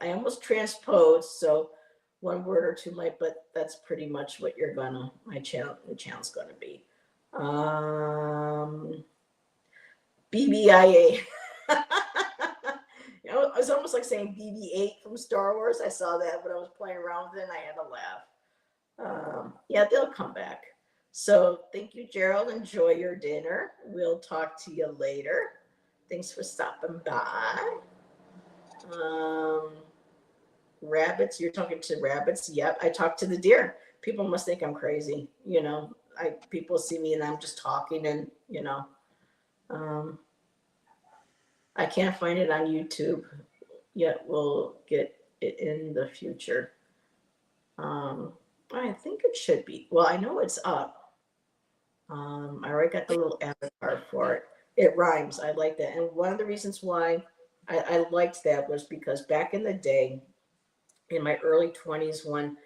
almost transposed, so one word or two might, but that's pretty much what the channel's gonna be. BBIA. You know, it was almost like saying BB-8 from Star Wars. I saw that when I was playing around with it, and I had to laugh. Yeah, they'll come back. So thank you, Gerald. Enjoy your dinner. We'll talk to you later. Thanks for stopping by. Rabbits, you're talking to rabbits. Yep, I talk to the deer. People must think I'm crazy. You know, people see me and I'm just talking, and I can't find it on YouTube yet. We'll get it in the future. I think it should be. Well, I know it's up. I already got the little avatar for it. It rhymes. I like that. And one of the reasons why I liked that was because back in the day, in my early 20s, when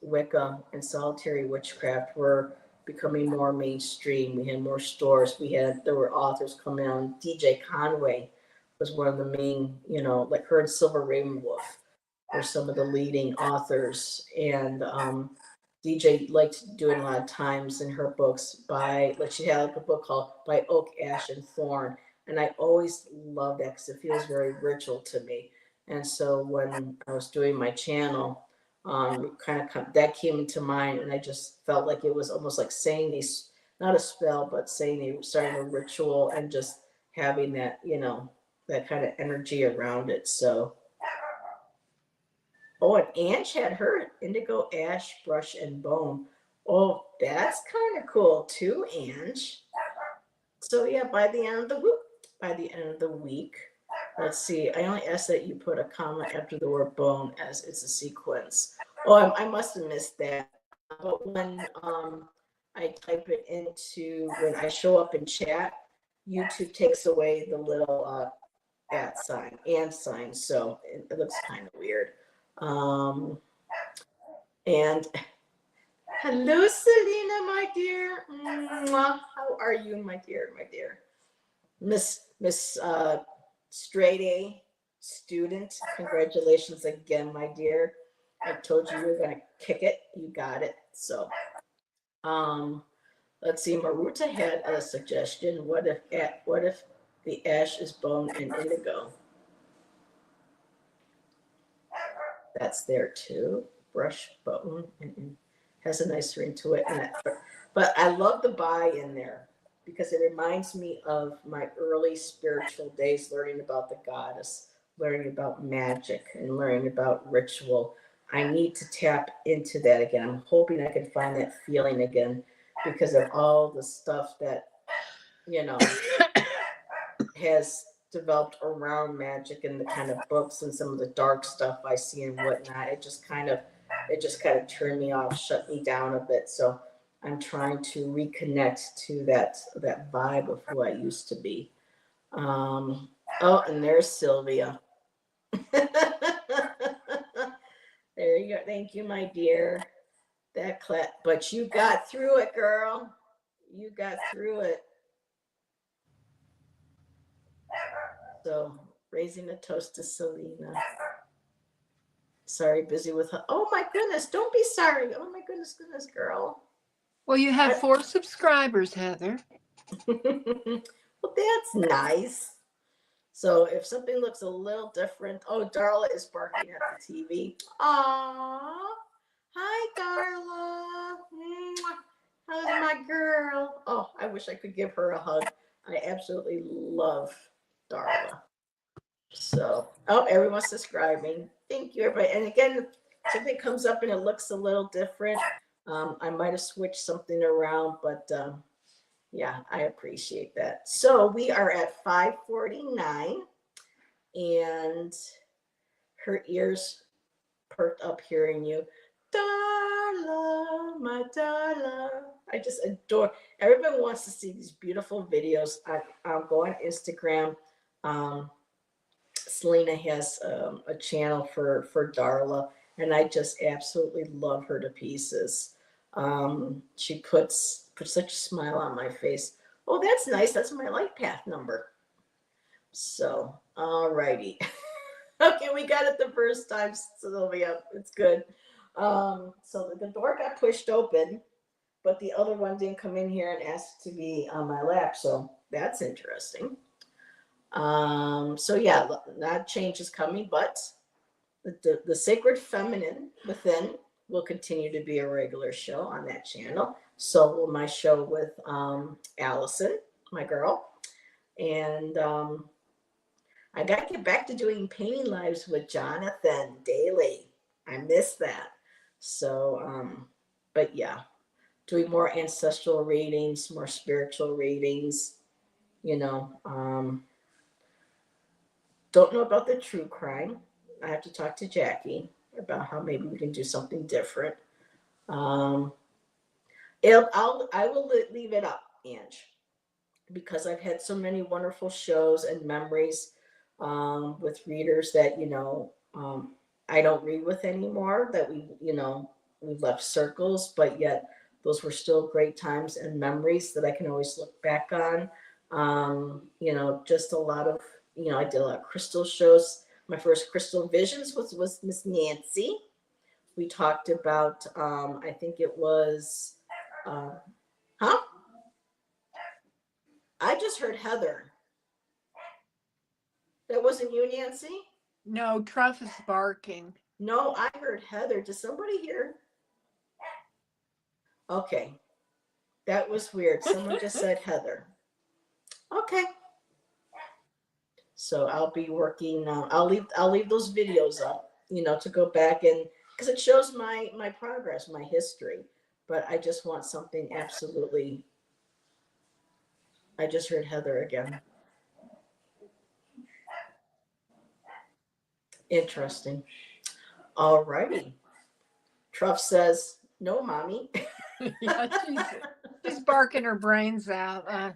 Wicca and solitary witchcraft were becoming more mainstream, we had more stores. There were authors coming on. DJ Conway was one of the main, like her and Silver Raven Wolf were some of the leading authors. And DJ liked doing a lot of times in her books she had like a book called By Oak, Ash, and Thorn. And I always loved that because it feels very ritual to me. And so when I was doing my channel, that came into mind, and I just felt like it was almost like saying these, not a spell, but saying starting a ritual and just having that, that kind of energy around it. So, oh, and Ange had her indigo, ash, brush, and bone. Oh, that's kind of cool too, Ange. So yeah, by the end of the week, let's see. I only ask that you put a comma after the word bone as it's a sequence. Oh, I must have missed that. But when I type it when I show up in chat, YouTube takes away the little at sign and sign, so it looks kind of weird. And hello, Selena, my dear. Mwah. How are you, my dear, Miss Straight A student? Congratulations again, my dear. I told you were gonna kick it. You got it. So, let's see. Maruta had a suggestion. What if the ash is bone and indigo? That's there too. Brush bone and has a nice ring to it. But I love the buy in there because it reminds me of my early spiritual days, learning about the goddess, learning about magic, and learning about ritual. I need to tap into that again. I'm hoping I can find that feeling again because of all the stuff that, has developed around magic and the kind of books and some of the dark stuff I see and whatnot. It just kind of turned me off, shut me down a bit. So I'm trying to reconnect to that vibe of who I used to be. Oh, and there's Sylvia. There you go. Thank you, my dear. But you got through it, girl. You got through it. So raising a toast to Selena. Sorry, busy with her. Oh my goodness, don't be sorry. Oh my goodness, girl. Well, you have 4 subscribers, Heather. Well, that's nice. So if something looks a little different, oh, Darla is barking at the TV. Aww. Hi, Darla. How's my girl? Oh, I wish I could give her a hug. I absolutely love Darla. So, oh, everyone's subscribing. Thank you, everybody. And again, if something comes up and it looks a little different, I might have switched something around, but yeah, I appreciate that. So we are at 5:49, and her ears perked up hearing you. Darla, my Darla. I just adore. Everybody wants to see these beautiful videos. I'll go on Instagram. Selena has a channel for Darla, and I just absolutely love her to pieces. She puts such a smile on my face Oh, that's nice. That's my light path number. So, all righty. Okay, we got it the first time, Sylvia. It's good. So the door got pushed open, but the other one didn't come in here and ask to be on my lap. So that's interesting. So yeah, that change is coming, but the sacred feminine within will continue to be a regular show on that channel. So will my show with Allison, my girl, and I got to get back to doing painting lives with Jonathan daily. I miss that. So, but yeah, doing more ancestral readings, more spiritual readings. You know, don't know about the true crime. I have to talk to Jackie about how maybe we can do something different. Um, I will leave it up, Ange, because I've had so many wonderful shows and memories with readers that I don't read with anymore. That we've left circles, but yet those were still great times and memories that I can always look back on. Just a lot of I did a lot of crystal shows. My first crystal visions was Miss Nancy. We talked about I think it was uh, huh? I just heard Heather. That wasn't you, Nancy? No, Truff is barking. No, I heard Heather. Does somebody hear? Okay, that was weird. Someone just said Heather. Okay, so I'll be working. I'll leave those videos up. To go back and because it shows my progress, my history. But I just want something absolutely. I just heard Heather again. Interesting. All righty. Truff says no, mommy. Yeah, she's barking her brains out. I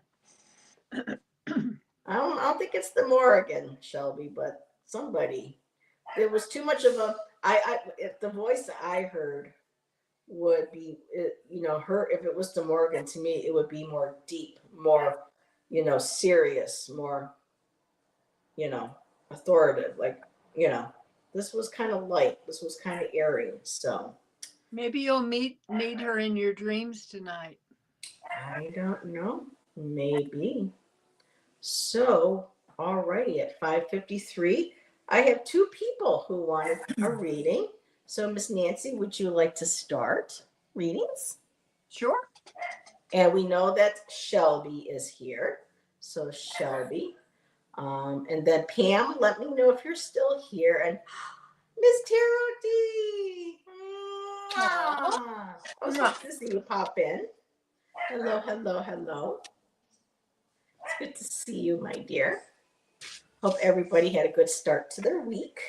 don't think it's the Morrigan, Shelby, but somebody. There was too much of a. If the voice I heard would be, her. If it was the Morgan, to me, it would be more deep, more, serious, more, you know, authoritative. Like, you know, this was kind of light. This was kind of airy. So Maybe you'll meet her in your dreams tonight. I don't know. Maybe. So, alrighty, at 5:53, I have two people who wanted a reading. So, Miss Nancy, would you like to start readings? Sure. And we know that Shelby is here. So, Shelby. And then Pam, let me know if you're still here. And Miss Tarot D. I was happy to see you pop in. Hello, hello, hello. It's good to see you, my dear. Hope everybody had a good start to their week.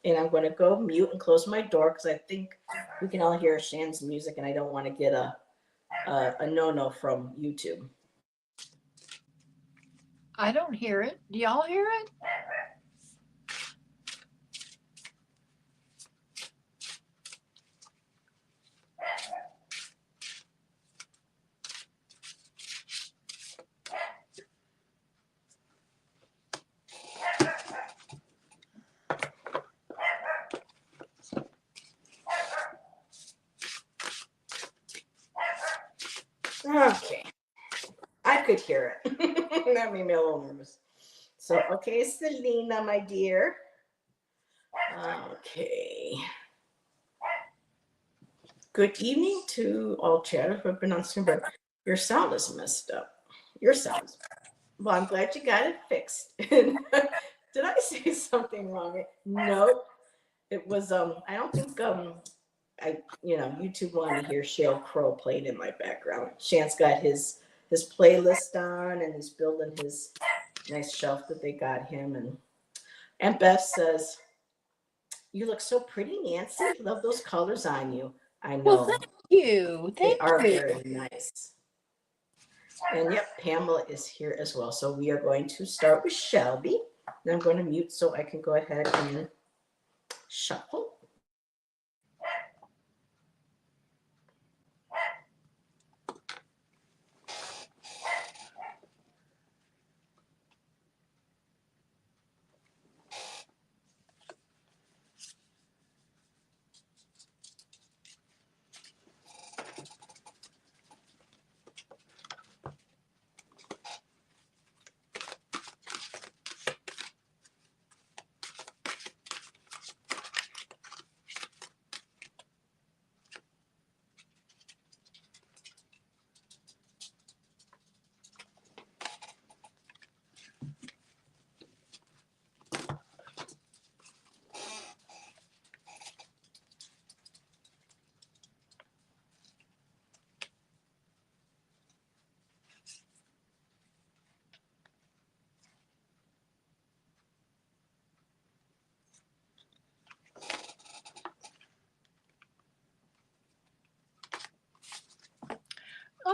And I'm going to go mute and close my door because I think we can all hear Shan's music, and I don't want to get a no-no from YouTube. I don't hear it. Do y'all hear it? Okay. I could hear it. That made me a little nervous. So, okay, Selena, my dear. Okay. Good evening to all chatters who have been on Zoom, but your sound is messed up. Your sound. Well, I'm glad you got it fixed. Did I say something wrong? No. It was I don't think YouTube wanted to hear Shale Crow playing in my background. Shan's got his playlist on and he's building his nice shelf that they got him, and Beth says, "You look so pretty, Nancy. Love those colors on you." I Well, know. thank you. They Thank are you. very nice. And yep, Pamela is here as well. So we are going to start with Shelby. And I'm going to mute so I can go ahead and shuffle.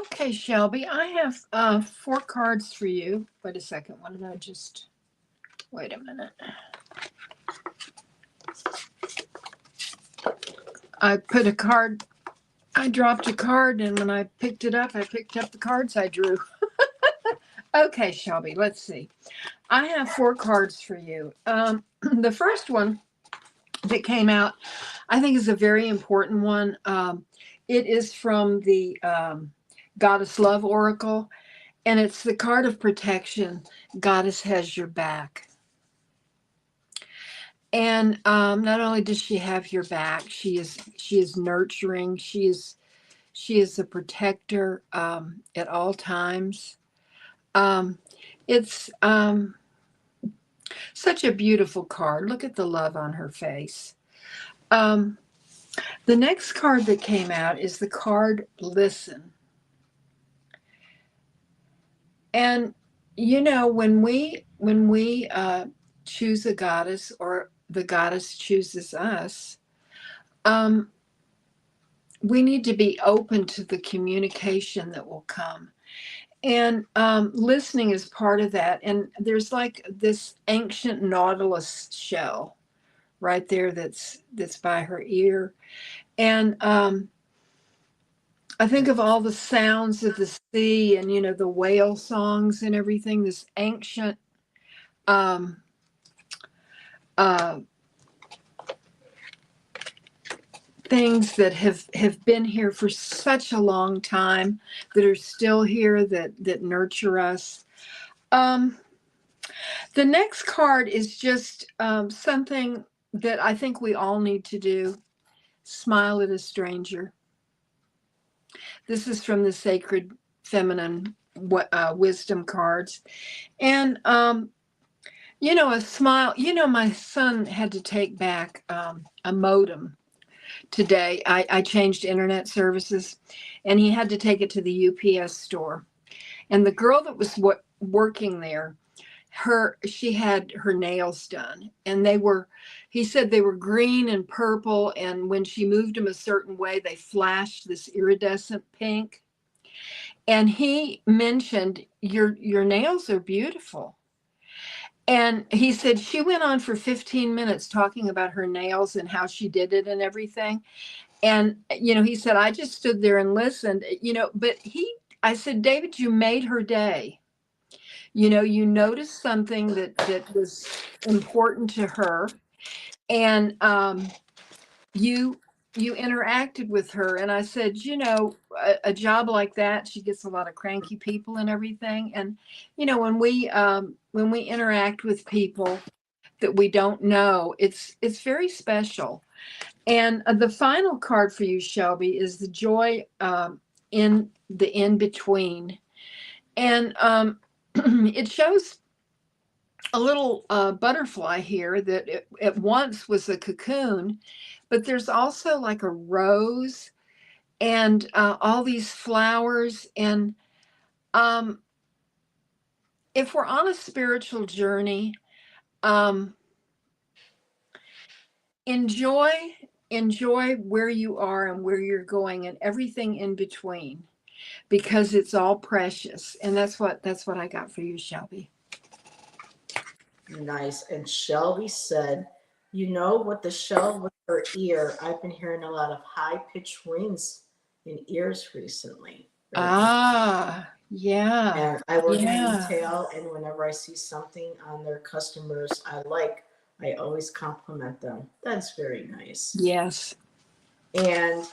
Okay, Shelby, I have 4 cards for you. Wait a second. What did I just? Wait a minute. I put a card. I dropped a card, and when I picked it up, I picked up the cards I drew. Okay, Shelby, let's see. I have 4 cards for you. The first one that came out, I think, is a very important one. It is from the Goddess Love Oracle, and it's the card of protection. Goddess has your back. And not only does she have your back, she is nurturing. She is a protector at all times. It's such a beautiful card. Look at the love on her face. The next card that came out is the card Listen. And when we choose a goddess, or the goddess chooses us, we need to be open to the communication that will come. And listening is part of that. And there's like this ancient nautilus shell right there that's by her ear. And I think of all the sounds of the sea, and the whale songs and everything, this ancient um, uh, things that have been here for such a long time, that are still here, that nurture us. The next card is just something that I think we all need to do: smile at a stranger. This is from the Sacred Feminine Wisdom cards. And, a smile. My son had to take back a modem today. I changed internet services, and he had to take it to the UPS store. And the girl that was working there, she had her nails done, and he said they were green and purple, and when she moved them a certain way, they flashed this iridescent pink. And he mentioned, your nails are beautiful. And he said she went on for 15 minutes talking about her nails and how she did it and everything. And he said, I just stood there and listened. But I said, David, you made her day. You noticed something that was important to her, and you interacted with her. And I said, a job like that, she gets a lot of cranky people and everything. And when we interact with people that we don't know, it's very special. And the final card for you, Shelby, is the joy in the in between. And it shows a little butterfly here that at once was a cocoon, but there's also like a rose and all these flowers. And if we're on a spiritual journey, um, enjoy where you are and where you're going and everything in between, because it's all precious. And that's what I got for you, Shelby. Nice. And Shelby said, with the shell with her ear, I've been hearing a lot of high-pitched rings in ears recently. Yeah. And I work in retail, and whenever I see something on their customers I always compliment them. That's very nice. Yes. And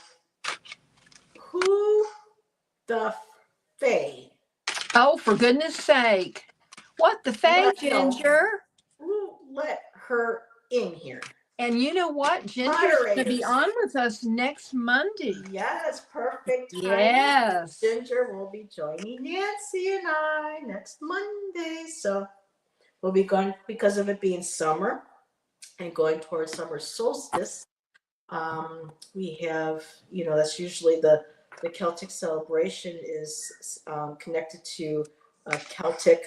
who the Fae? Oh, for goodness sake. What the Fae, Ginger? Who let her in here? And you know what? Ginger's going to be on with us next Monday. Yes, perfect timing. Yes. Ginger will be joining Nancy and I next Monday. So we'll be going, because of it being summer and going towards summer solstice. We have, that's usually the Celtic celebration is connected to Celtic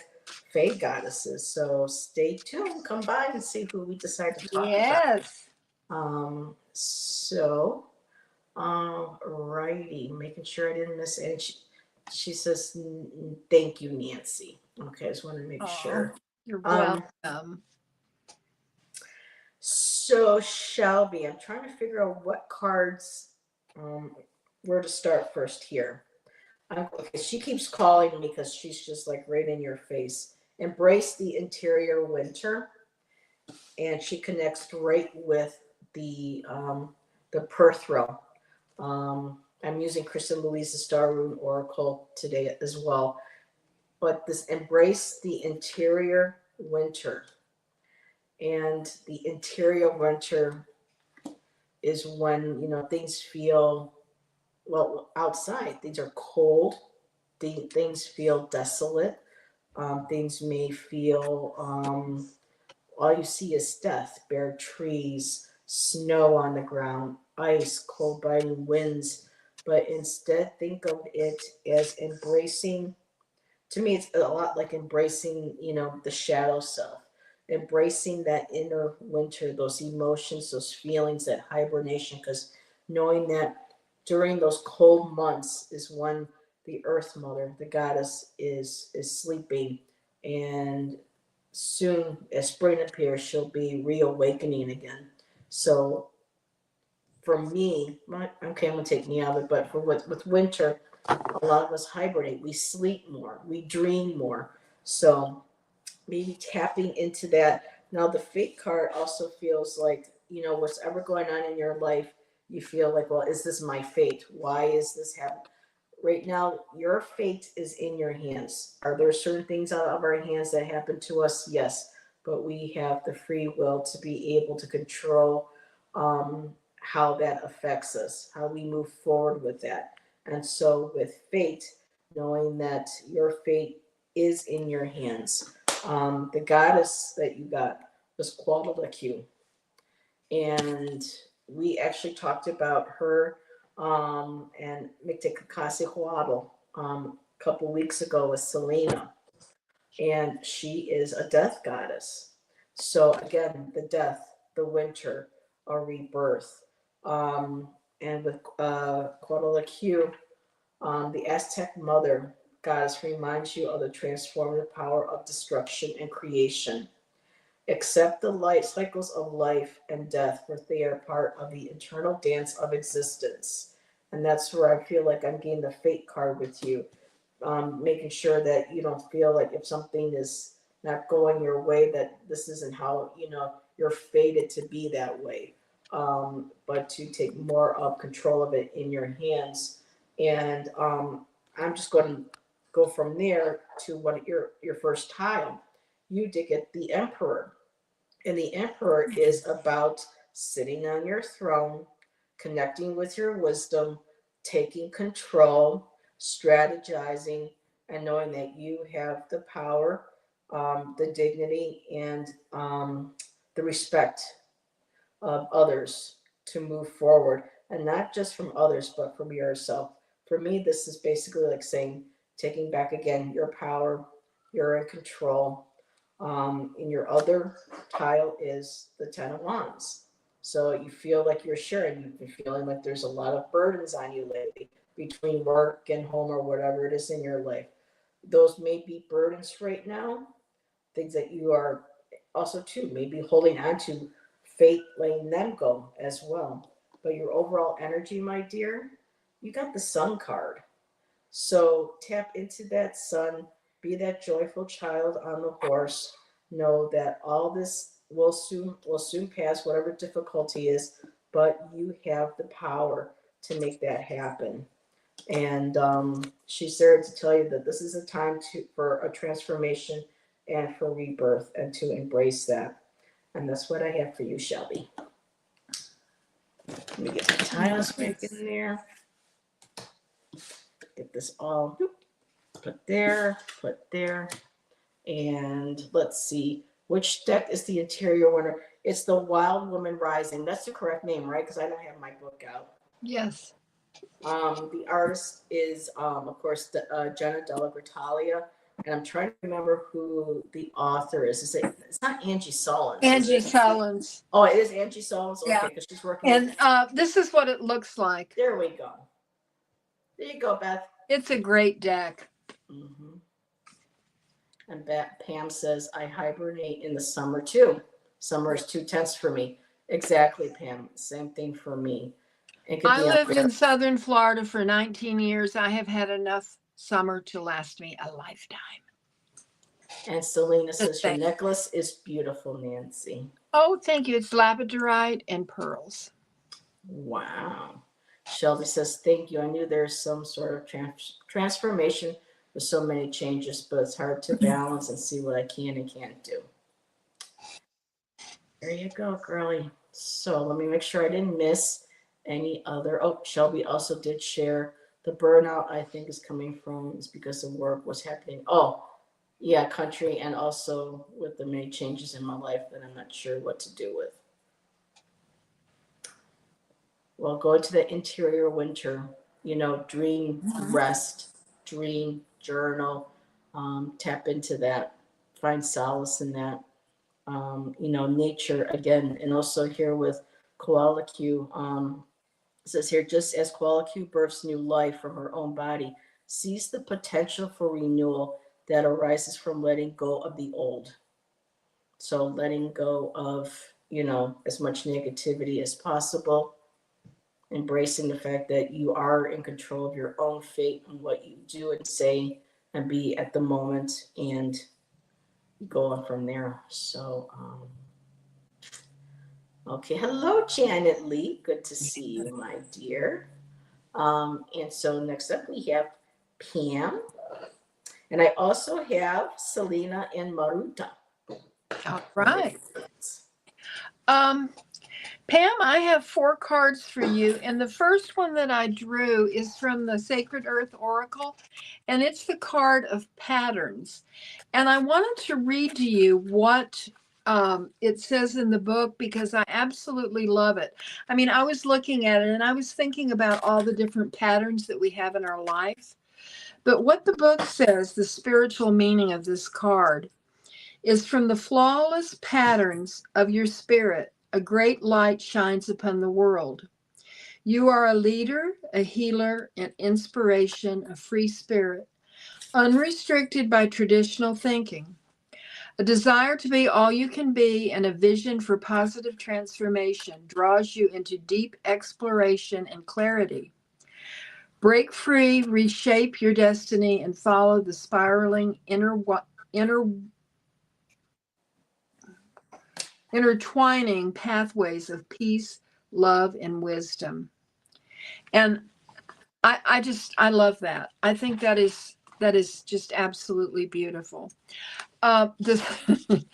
Fae goddesses. So stay tuned. Come by and see who we decide to talk about. Yes. So, righty, making sure I didn't miss any. She says, thank you, Nancy. Okay, I just want to make Oh, sure. you're Um, welcome. so Shelby, I'm trying to figure out what cards, where to start first here. Okay, she keeps calling me because she's just like right in your face. Embrace the interior winter, and she connects right with the Perthro. I'm using Kristen Louise's Star Rune Oracle today as well. But this embrace the interior winter. And the interior winter is when, things feel, well, outside, things are cold, things feel desolate, things may feel, all you see is death, bare trees, snow on the ground, ice, cold biting winds. But instead, think of it as embracing. To me, it's a lot like embracing, the shadow self, embracing that inner winter, those emotions, those feelings, that hibernation, because knowing that during those cold months is when the earth mother, the goddess, is sleeping, and soon as spring appears, she'll be reawakening again. So for me, okay, I'm gonna take me out of it, but for with winter, a lot of us hibernate. We sleep more. We dream more. So maybe tapping into that. Now the fate card also feels like, what's ever going on in your life, you feel like, well, is this my fate? Why is this happening? Right now, your fate is in your hands. Are there certain things out of our hands that happen to us? Yes, but we have the free will to be able to control how that affects us, how we move forward with that. And so, with fate, knowing that your fate is in your hands. The goddess that you got was Quadalaqu, and we actually talked about her and Mictacasi Huadl a couple weeks ago with Selena, and she is a death goddess. So again, the death, the winter, a rebirth, and with Quadalaqu, the Aztec mother goddess reminds you of the transformative power of destruction and creation. Accept the light cycles of life and death, for they are part of the eternal dance of existence. And that's where I feel like I'm getting the fate card with you, making sure that you don't feel like if something is not going your way, that this isn't how, you're fated to be that way. But to take more of control of it in your hands. And I'm just going to go from there to what your first tile. You did get the Emperor. And the Emperor is about sitting on your throne, connecting with your wisdom, taking control, strategizing, and knowing that you have the power, the dignity, and the respect of others to move forward. And not just from others, but from yourself. For me, this is basically like saying, taking back again your power, you're in control. In your other tile is the Ten of Wands. So you feel like you're sharing. You've been feeling like there's a lot of burdens on you lately between work and home or whatever it is in your life. Those may be burdens right now, things that you are also too maybe holding on to, fate letting them go as well. But your overall energy, my dear, you got the Sun card. So tap into that sun, be that joyful child on the horse. Know that all this will soon pass, whatever difficulty is, but you have the power to make that happen. And she's there to tell you that this is a time for a transformation and for rebirth, and to embrace that. And that's what I have for you, Shelby. Let me get the tiles back in there. Get this all put there. And let's see, which deck is the interior winner? It's the Wild Woman Rising. That's the correct name, right? Because I don't have my book out. Yes. The artist is, of course, Jenna Della Gritalia. And I'm trying to remember who the author is. It's not Angie Solins. Angie Solins. Oh, it is Angie Solins? Okay, Yeah. because she's working. And this is what it looks like. There we go. There you go, Beth. It's a great deck. Mm-hmm. And Pam says, I hibernate in the summer too. Summer is 2/10 for me. Exactly, Pam. Same thing for me. It could I be lived in southern Florida for 19 years. I have had enough summer to last me a lifetime. And Selena Just says, your saying. necklace is beautiful, Nancy. Oh, thank you. It's labradorite and pearls. Wow. Shelby says, thank you. I knew there's some sort of transformation with so many changes, but it's hard to balance and see what I can and can't do. There you go, girlie. So let me make sure I didn't miss any other. Oh, Shelby also did share the burnout I think is coming from is because of work, what's happening. Oh, yeah, country, and also with the many changes in my life that I'm not sure what to do with. Well, go into the interior winter, dream, rest, dream, journal, tap into that, find solace in that. Nature again, and also here with Koala Q, it says here, just as Koala Q births new life from her own body, sees the potential for renewal that arises from letting go of the old. So letting go of, as much negativity as possible, embracing the fact that you are in control of your own fate and what you do and say and be at the moment, and go on from there. So, okay. Hello, Janet Lee. Good to see you, my dear. And so next up we have Pam. And I also have Selena and Maruta. All right. Pam, I have 4 cards for you. And the first one that I drew is from the Sacred Earth Oracle. And it's the card of patterns. And I wanted to read to you what it says in the book because I absolutely love it. I mean, I was looking at it and I was thinking about all the different patterns that we have in our life. But what the book says, the spiritual meaning of this card, is from the flawless patterns of your spirit, a great light shines upon the world. You are a leader, a healer, an inspiration, a free spirit, unrestricted by traditional thinking. A desire to be all you can be and a vision for positive transformation draws you into deep exploration and clarity. Break free, reshape your destiny, and follow the spiraling intertwining pathways of peace, love, and wisdom. And I love that. I think that is just absolutely beautiful. The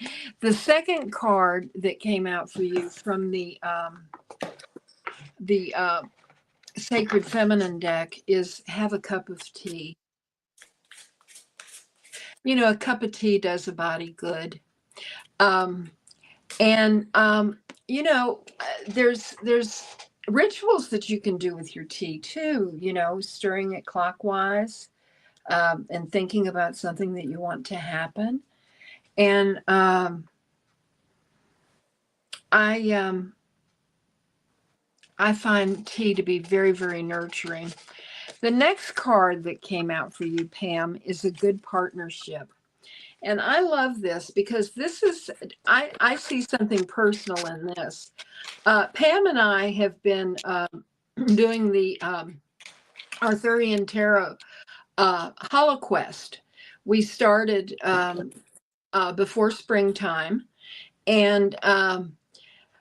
the second card that came out for you from the Sacred Feminine deck is have a cup of tea. A cup of tea does a body good. And there's rituals that you can do with your tea too, stirring it clockwise, and thinking about something that you want to happen. And I find tea to be very, very nurturing. The next card that came out for you, Pam, is a good partnership. And I love this because this is, I see something personal in this. Pam and I have been doing the Arthurian Tarot HoloQuest. We started before springtime, and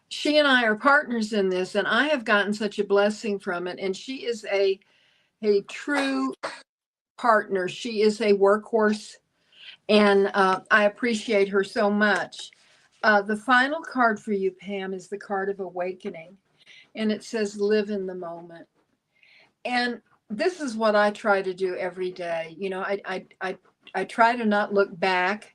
she and I are partners in this, and I have gotten such a blessing from it. And she is a true partner. She is a workhorse, and I appreciate her so much. The final card for you, Pam, is the card of awakening, and it says live in the moment. And this is what I try to do every day. I try to not look back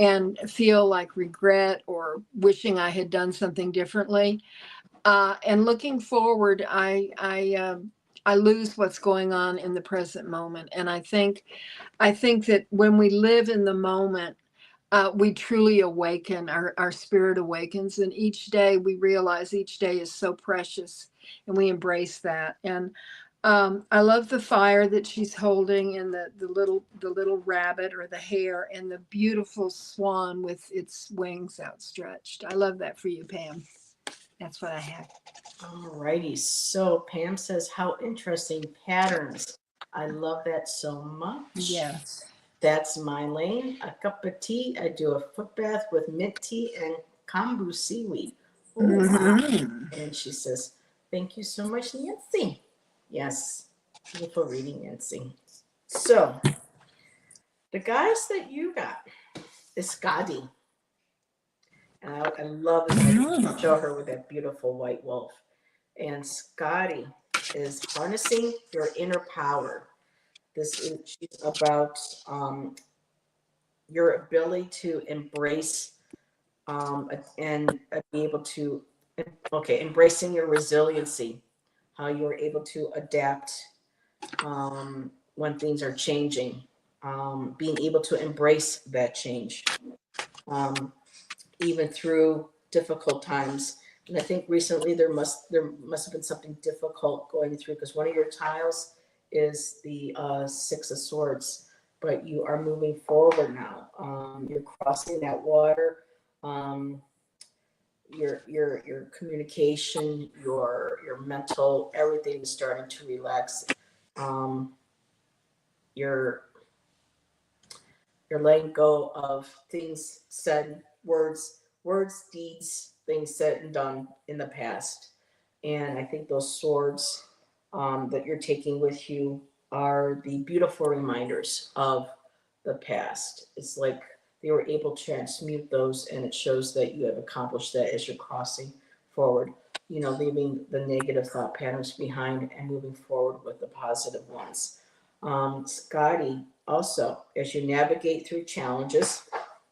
and feel like regret or wishing I had done something differently. And looking forward, I lose what's going on in the present moment. And I think that when we live in the moment, we truly awaken, our spirit awakens. And each day we realize each day is so precious and we embrace that. And I love the fire that she's holding, and the little rabbit or the hare, and the beautiful swan with its wings outstretched. I love that for you, Pam. That's what I have. All righty. So Pam says, how interesting patterns. I love that so much. Yes. That's my lane. A cup of tea. I do a foot bath with mint tea and kombu seaweed. Oh, wow. And she says, thank you so much, Nancy. Yes, beautiful reading, Nancy. So the guys that you got is Scotty. And I love this. I show her with that beautiful white wolf. And Scotty is harnessing your inner power. This is she's about your ability to embrace and be able to, embracing your resiliency, how you're able to adapt when things are changing, being able to embrace that change, even through difficult times. And I think recently there must have been something difficult going through, because one of your tiles is the Six of Swords, but you are moving forward now. You're crossing that water. Um, your communication, your mental, everything is starting to relax. Um, you're you're letting go of things said, words, deeds, things said and done in the past. And I think those swords that you're taking with you are the beautiful reminders of the past. It's like they were able to transmute those, and it shows that you have accomplished that as you're crossing forward, leaving the negative thought patterns behind and moving forward with the positive ones. Scotty, also, as you navigate through challenges,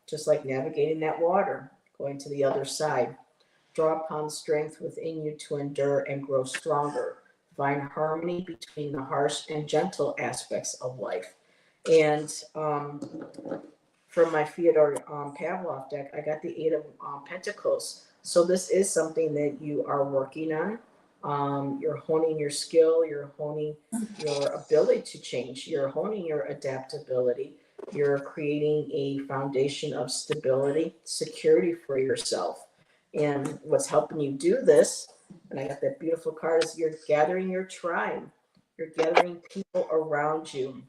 just like navigating that water, going to the other side, draw upon strength within you to endure and grow stronger. Find harmony between the harsh and gentle aspects of life. And from my Fyodor Pavlov deck, I got the Eight of Pentacles. So this is something that you are working on. You're honing your skill, you're honing your ability to change, you're honing your adaptability, you're creating a foundation of stability, security for yourself. And what's helping you do this, and I got that beautiful card, is you're gathering your tribe, you're gathering people around you,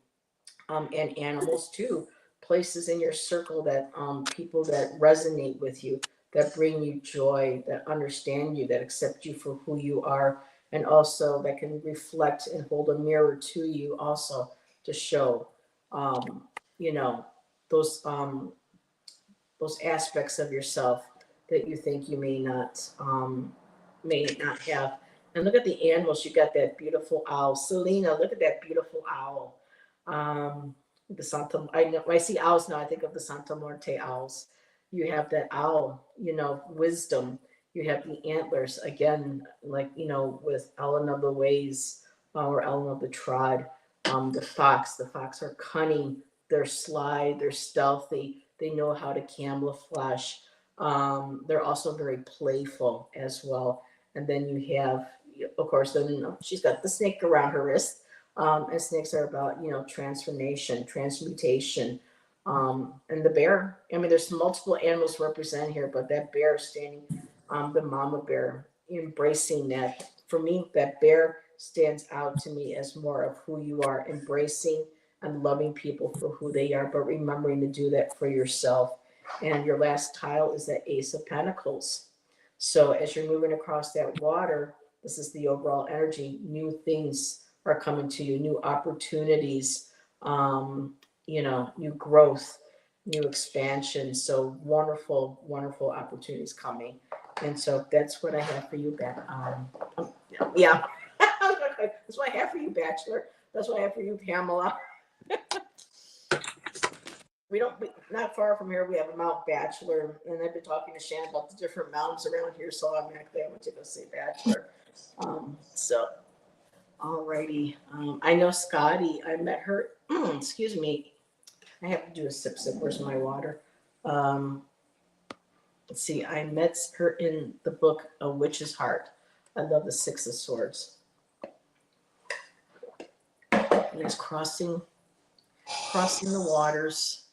and animals too, places in your circle that people that resonate with you, that bring you joy, that understand you, that accept you for who you are, and also that can reflect and hold a mirror to you also to show you know those those aspects of yourself that you think you may not have. And look at the animals. You got that beautiful owl. Selena, look at that beautiful owl. The Santa, I know when I see owls now, I think of the Santa Muerte owls. You have that owl, wisdom. You have the antlers again, like with Ellen of the Ways or Ellen of the Trod. The fox are cunning. They're sly. They're stealthy. They know how to camouflage. They're also very playful as well. And then you have, of course, then she's got the snake around her wrist. And snakes are about, transformation, transmutation. And the bear, I mean, there's multiple animals represented here, but that bear standing, the mama bear, embracing that. For me, that bear stands out to me as more of who you are, embracing and loving people for who they are, but remembering to do that for yourself. And your last tile is that Ace of Pentacles. So as you're moving across that water, this is the overall energy. New things are coming to you, new opportunities, new growth, new expansion. So wonderful, wonderful opportunities coming. And so that's what I have for you, yeah. That's what I have for you, Bachelor. That's what I have for you, Pamela. Not far from here, we have a Mount Bachelor, and I've been talking to Shan about the different mountains around here, so I'm actually I went to go see Bachelor. So, alrighty. I know Scotty. I met her. Excuse me. I have to do a sip. Where's my water? Let's see. I met her in the book A Witch's Heart. I love the Six of Swords. And it's crossing the waters.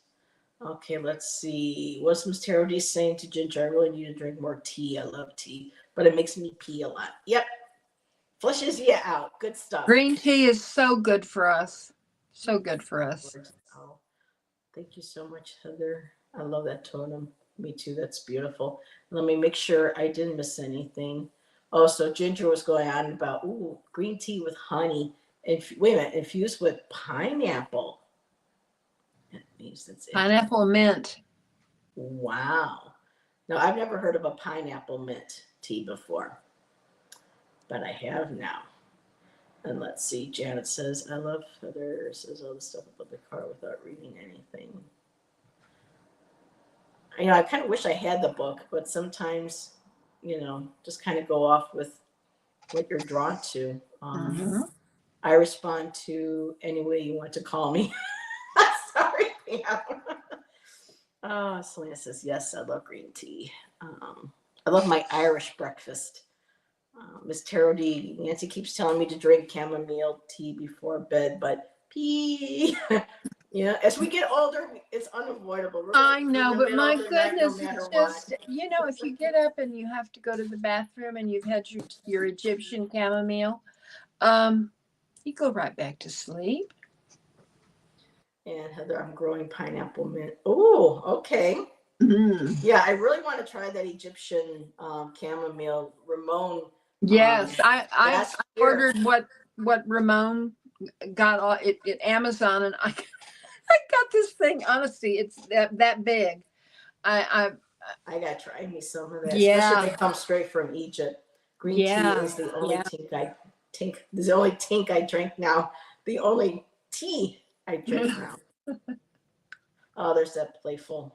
Okay, let's see. What's Miss Tarot D saying to Ginger? I really need to drink more tea. I love tea, but it makes me pee a lot. Yep. Flushes you out. Good stuff. Green tea is so good for us. So good for us. Oh, thank you so much, Heather. I love that totem. Me too. That's beautiful. Let me make sure I didn't miss anything. Oh, so Ginger was going on about green tea with honey. And wait a minute, infused with pineapple. That means that's it. Pineapple mint. Wow. Now I've never heard of a pineapple mint tea before, but I have now. And let's see. Janet says, "I love Heather." Says all the stuff about the car without reading anything. I kind of wish I had the book, but sometimes, just kind of go off with what you're drawn to. I respond to any way you want to call me. Sorry, Pam. Oh, Selena says, yes, I love green tea. I love my Irish breakfast. Miss Tarot D, Nancy keeps telling me to drink chamomile tea before bed, but pee. As we get older, it's unavoidable. I know, but my goodness, it's just, if you get up and you have to go to the bathroom and you've had your Egyptian chamomile, you go right back to sleep. And Heather, I'm growing pineapple mint. Oh, okay. Yeah, I really want to try that Egyptian chamomile. Ramon. Yes, I ordered what Ramon got at Amazon, and I got this thing. Honestly, it's that big. I gotta try me some of that. Yeah. Especially if they come straight from Egypt. Green tea is the only the only tink I drink now. The only tea I drink now. Oh, there's that playful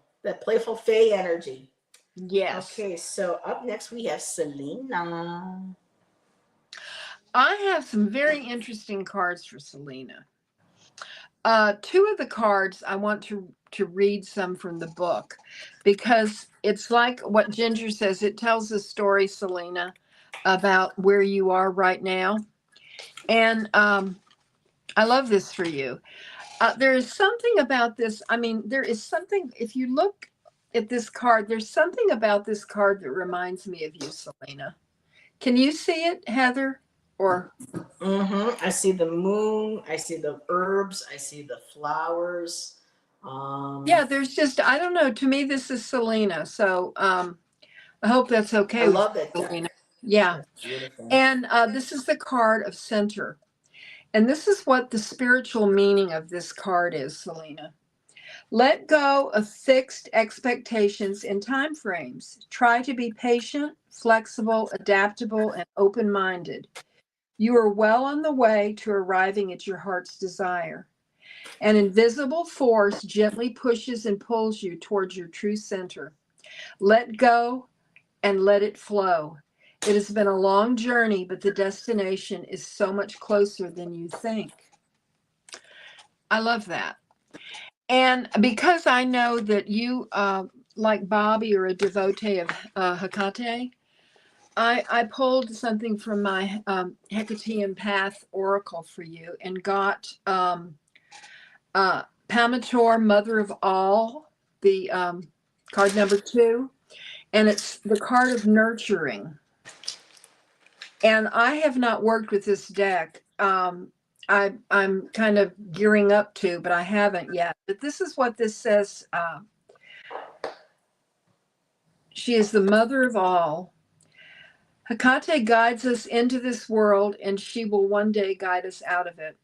Faye energy. Yes. Okay, so up next we have Selena. I have some very interesting cards for Selena. Two of the cards I want to read some from the book, because it's like what Ginger says. It tells a story, Selena, about where you are right now. And I love this for you. There is something about this. I mean, there is something, if you look at this card, there's something about this card that reminds me of you, Selena. Can you see it, Heather? Or I see the moon, I see the herbs, I see the flowers. Yeah, there's just, I don't know, to me this is Selena. So I hope that's okay. I love that, Selena. Yeah. And this is the card of center. And this is what the spiritual meaning of this card is, Selena. Let go of fixed expectations and time frames. Try to be patient, flexible, adaptable, and open-minded. You are well on the way to arriving at your heart's desire. An invisible force gently pushes and pulls you towards your true center. Let go and let it flow. It has been a long journey, but the destination is so much closer than you think. I love that. And because I know that you, like Bobby, are a devotee of Hecate, I pulled something from my Hecatean Path Oracle for you and got Pamator, Mother of All, the card number 2, and it's the card of nurturing. And I have not worked with this deck. I'm kind of gearing up to, but I haven't yet. But this is what this says. She is the mother of all. Hecate guides us into this world, and she will one day guide us out of it.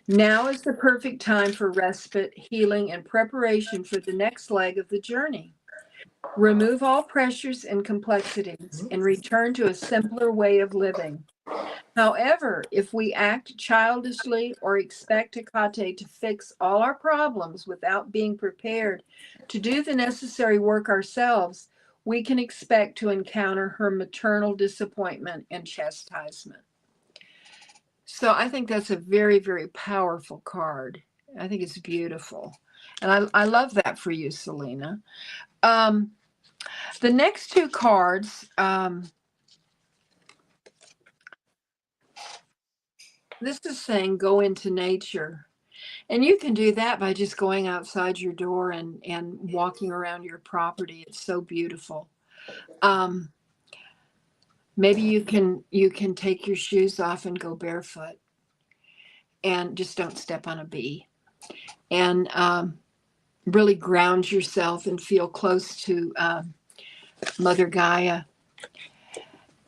Now is the perfect time for respite, healing, and preparation for the next leg of the journey. Remove all pressures and complexities and return to a simpler way of living. However, if we act childishly or expect Hecate to fix all our problems without being prepared to do the necessary work ourselves, we can expect to encounter her maternal disappointment and chastisement. So I think that's a very, very powerful card. I think it's beautiful. And I love that for you, Selena. The next two cards, This is saying go into nature. And you can do that by just going outside your door and walking around your property. It's so beautiful. Um, maybe you can take your shoes off and go barefoot and just don't step on a bee. And really ground yourself and feel close to Mother Gaia.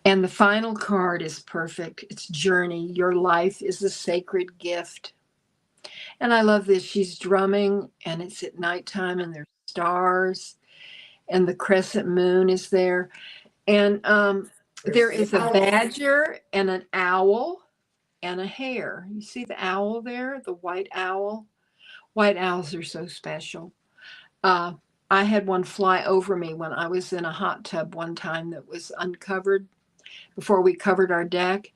And the final card is perfect. It's journey. Your life is a sacred gift. And I love this. She's drumming and it's at nighttime and there's stars and the crescent moon is there. And There's there the is a owl. badger and an owl and a hare. You see the owl there, the white owl? White owls are so special. Uh, I had one fly over me when I was in a hot tub one time that was uncovered before we covered our deck.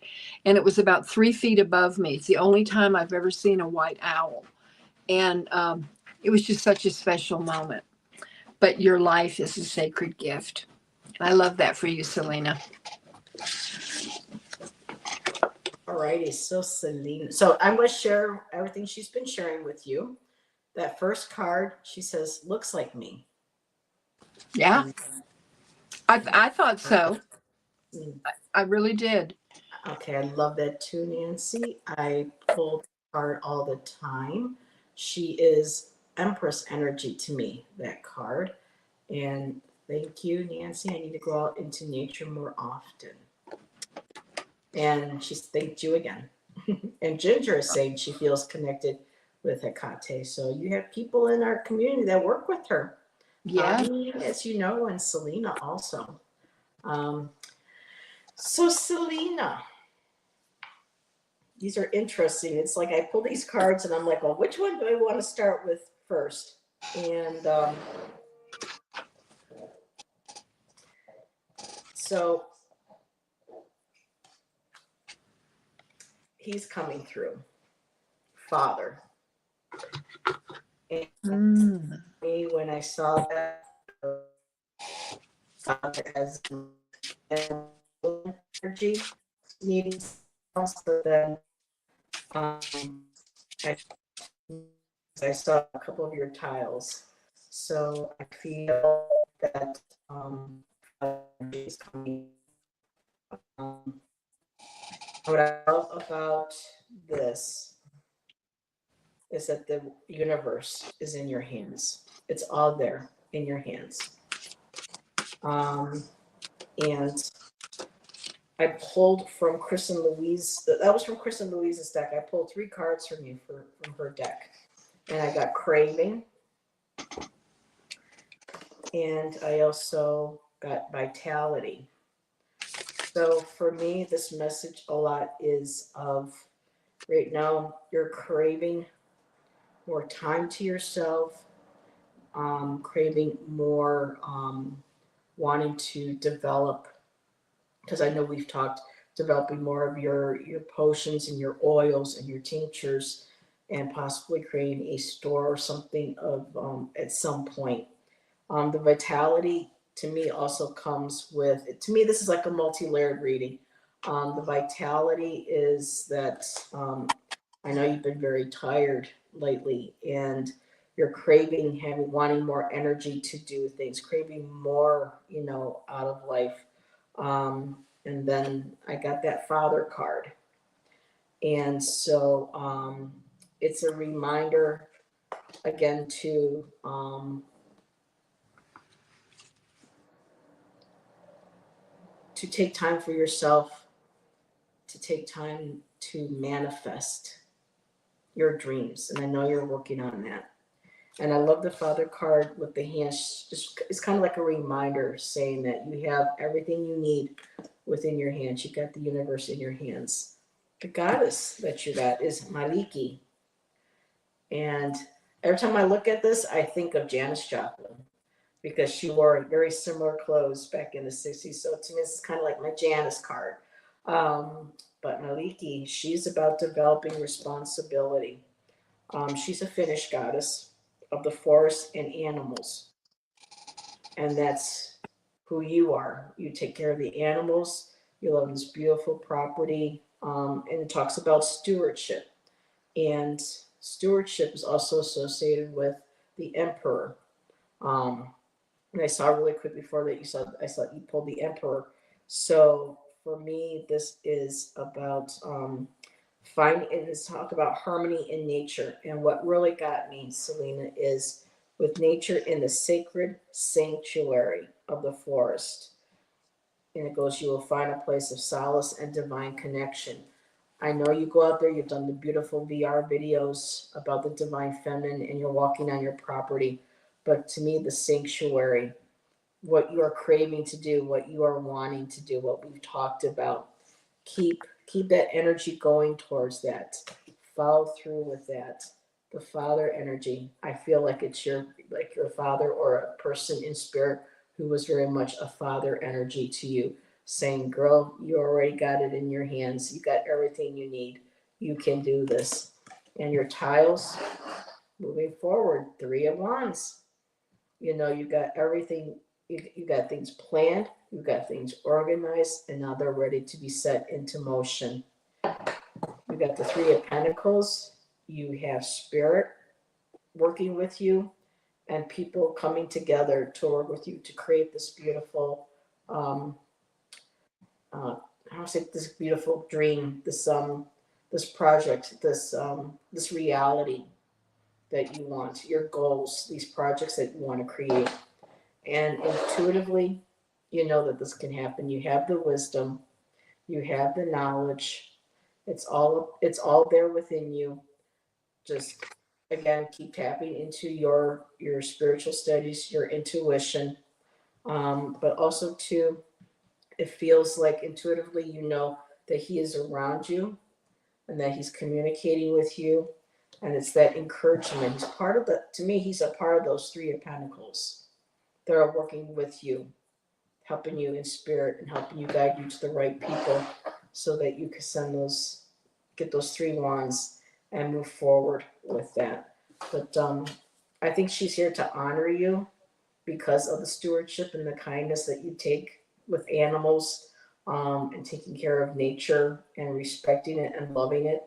And it was about 3 feet above me. It's the only time I've ever seen a white owl. And it was just such a special moment. But your life is a sacred gift. I love that for you, Selena. All righty, so Selena. So I'm going to share everything she's been sharing with you. That first card, she says, looks like me. Yeah, And, I thought so. mm, I really did. okay, I love that too, Nancy. I pull the card all the time. She is Empress energy to me, that card. And thank you, Nancy. I need to go out into nature more often. And she's thanked you again. And Ginger is saying she feels connected with Hecate. So you have people in our community that work with her. Yeah. As you know, and Selena also. Um, so Selena, these are interesting. It's like I pull these cards and I'm like, well, which one do I want to start with first? And so he's coming through, Father. And Mm. me, when I saw that, Father as energy needing so then um, I, I saw a couple of your tiles. So I feel that energy is coming. Um, what I love about this is that the universe is in your hands. It's all there in your hands. And I pulled from Chris and Louise. That was from Chris and Louise's deck. I pulled 3 cards from you from her deck, and I got craving, and I also got vitality. So for me, this message a lot is of right now you're craving more time to yourself, craving more, wanting to develop, because I know we've talked developing more of your potions and your oils and your tinctures, and possibly creating a store or something of at some point. The vitality to me also comes with, to me, this is like a multi-layered reading. The vitality is that I know you've been very tired lately and you're craving, having, wanting more energy to do things, craving more, out of life. And then I got that father card. And so it's a reminder again to take time for yourself, to take time to manifest your dreams. And I know you're working on that. And I love the father card with the hands. It's kind of like a reminder saying that you have everything you need within your hands. You've got the universe in your hands. The goddess that you got is Maliki. And every time I look at this, I think of Janis Joplin because she wore very similar clothes back in the 60s. So to me, this is kind of like my Janis card. But Maliki, she's about developing responsibility. She's a Finnish goddess of the forest and animals. And that's who you are. You take care of the animals. You live on this beautiful property. And it talks about stewardship. And stewardship is also associated with the emperor. Um, and I saw really quick before that I saw you pulled the emperor. So for me, this is about finding, and it's talk about harmony in nature. And what really got me, Selena, is with nature in the sacred sanctuary of the forest. And it goes, you will find a place of solace and divine connection. I know you go out there, you've done the beautiful VR videos about the divine feminine, and you're walking on your property. But to me, the sanctuary, what you are craving to do, what you are wanting to do, what we've talked about, keep that energy going towards that. Follow through with that. The father energy. I feel like it's your father or a person in spirit who was very much a father energy to you, saying, girl, you already got it in your hands. You got everything you need. You can do this. And your tiles moving forward, 3 of Wands. You got everything, you got things planned, you got things organized, and now they're ready to be set into motion. You got the 3 of Pentacles, you have spirit working with you, and people coming together to work with you to create this beautiful, how say, this beautiful dream, this project, this reality that you want, your goals, these projects that you want to create. And intuitively, you know that this can happen. You have the wisdom, you have the knowledge. It's all there within you. Just again, keep tapping into your spiritual studies, your intuition. But also too, it feels like intuitively you know that he is around you and that he's communicating with you. And it's that encouragement. He's part of to me, he's a part of those 3 of Pentacles. They're working with you, helping you in spirit and helping you guide you to the right people so that you can get those 3 wands and move forward with that. But I think she's here to honor you because of the stewardship and the kindness that you take with animals, and taking care of nature and respecting it and loving it,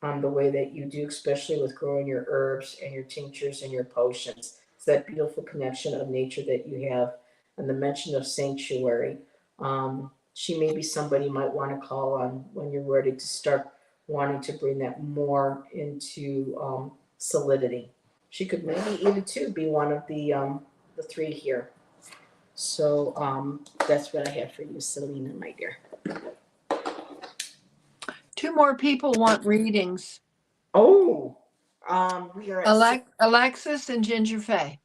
the way that you do, especially with growing your herbs and your tinctures and your potions. It's that beautiful connection of nature that you have, and the mention of sanctuary. She may be somebody you might want to call on when you're ready to start wanting to bring that more into solidity. She could maybe even too be one of the 3 here. So that's what I have for you, Selena, my dear. 2 more people want readings. Oh, we are at Alexis and Ginger Faye.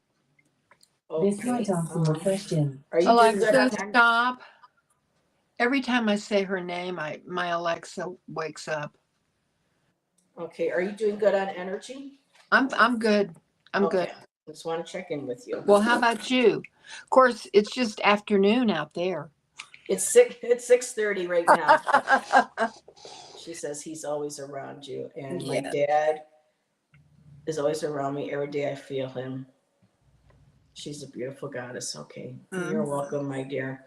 Okay. This might answer your question. Are you doing good on Alexa, stop. Every time I say her name, my Alexa wakes up. Okay. Are you doing good on energy? I'm good. I'm Okay. good. Just want to check in with you. Well, how about you? Of course, it's just afternoon out there. It's 6:30 right now. She says he's always around you, and my dad is always around me. Every day I feel him. She's a beautiful goddess. Okay. You're welcome, my dear.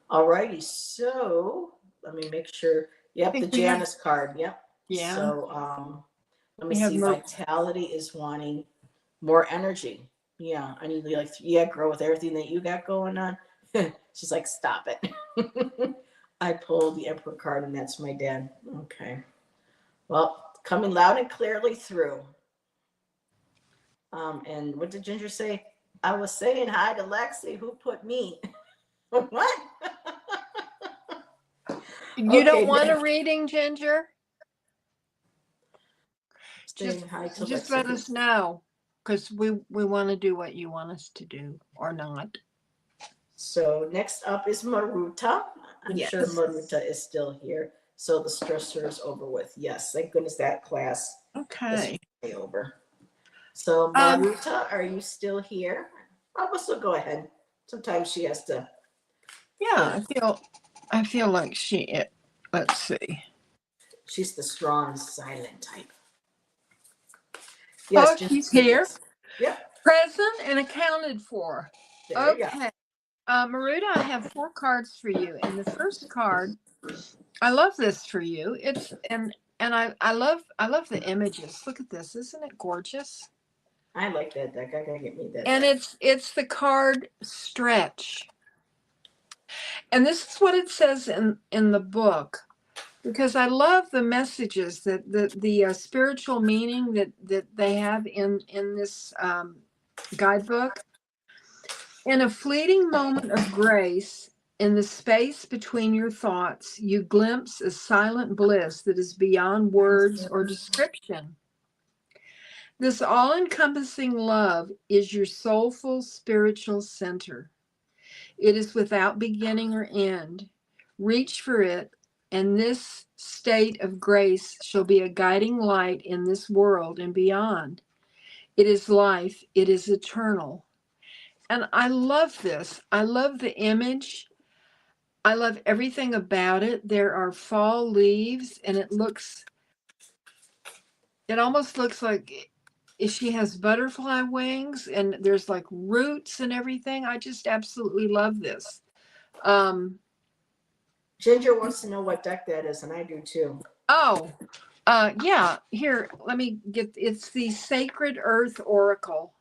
All righty. So let me make sure. Yep, the Janice card. Yep. Yeah. So let me see. Vitality is wanting more energy. Yeah, I need to grow with everything that you got going on. She's like, stop it. I pulled the Emperor card, and that's my dad. Okay. Well, coming loud and clearly through. And what did Ginger say? I was saying hi to Lexi, who put me. What? You don't want a reading, Ginger? Just let us know, because we want to do what you want us to do or not. So next up is Maruta. I'm sure Maruta is still here. So the stressor is over with. Yes, thank goodness that class is over. So Maruta, are you still here? I'll still go ahead. Sometimes she has to. Yeah, I feel like let's see. She's the strong, silent type. Yes, she's here. Yep. Present and accounted for. There you go. Maruta, I have 4 cards for you. And the first card I love this for you. It's and I love the images. Look at this. Isn't it gorgeous? I like that deck. I gotta get me that And deck. it's the card stretch. And this is what it says in the book, because I love the messages that the spiritual meaning that they have in this guidebook. In a fleeting moment of grace, in the space between your thoughts, you glimpse a silent bliss that is beyond words or description. This all encompassing love is your soulful spiritual center. It is without beginning or end. Reach for it, and this state of grace shall be a guiding light in this world and beyond. It is life, it is eternal. And I love this. I love the image. I love everything about it. There are fall leaves, and it almost looks like if she has butterfly wings, and there's like roots and everything. I just absolutely love this. Um, Ginger wants to know what deck that is, and I do too. oh, yeah, here, let me get, it's the Sacred Earth Oracle,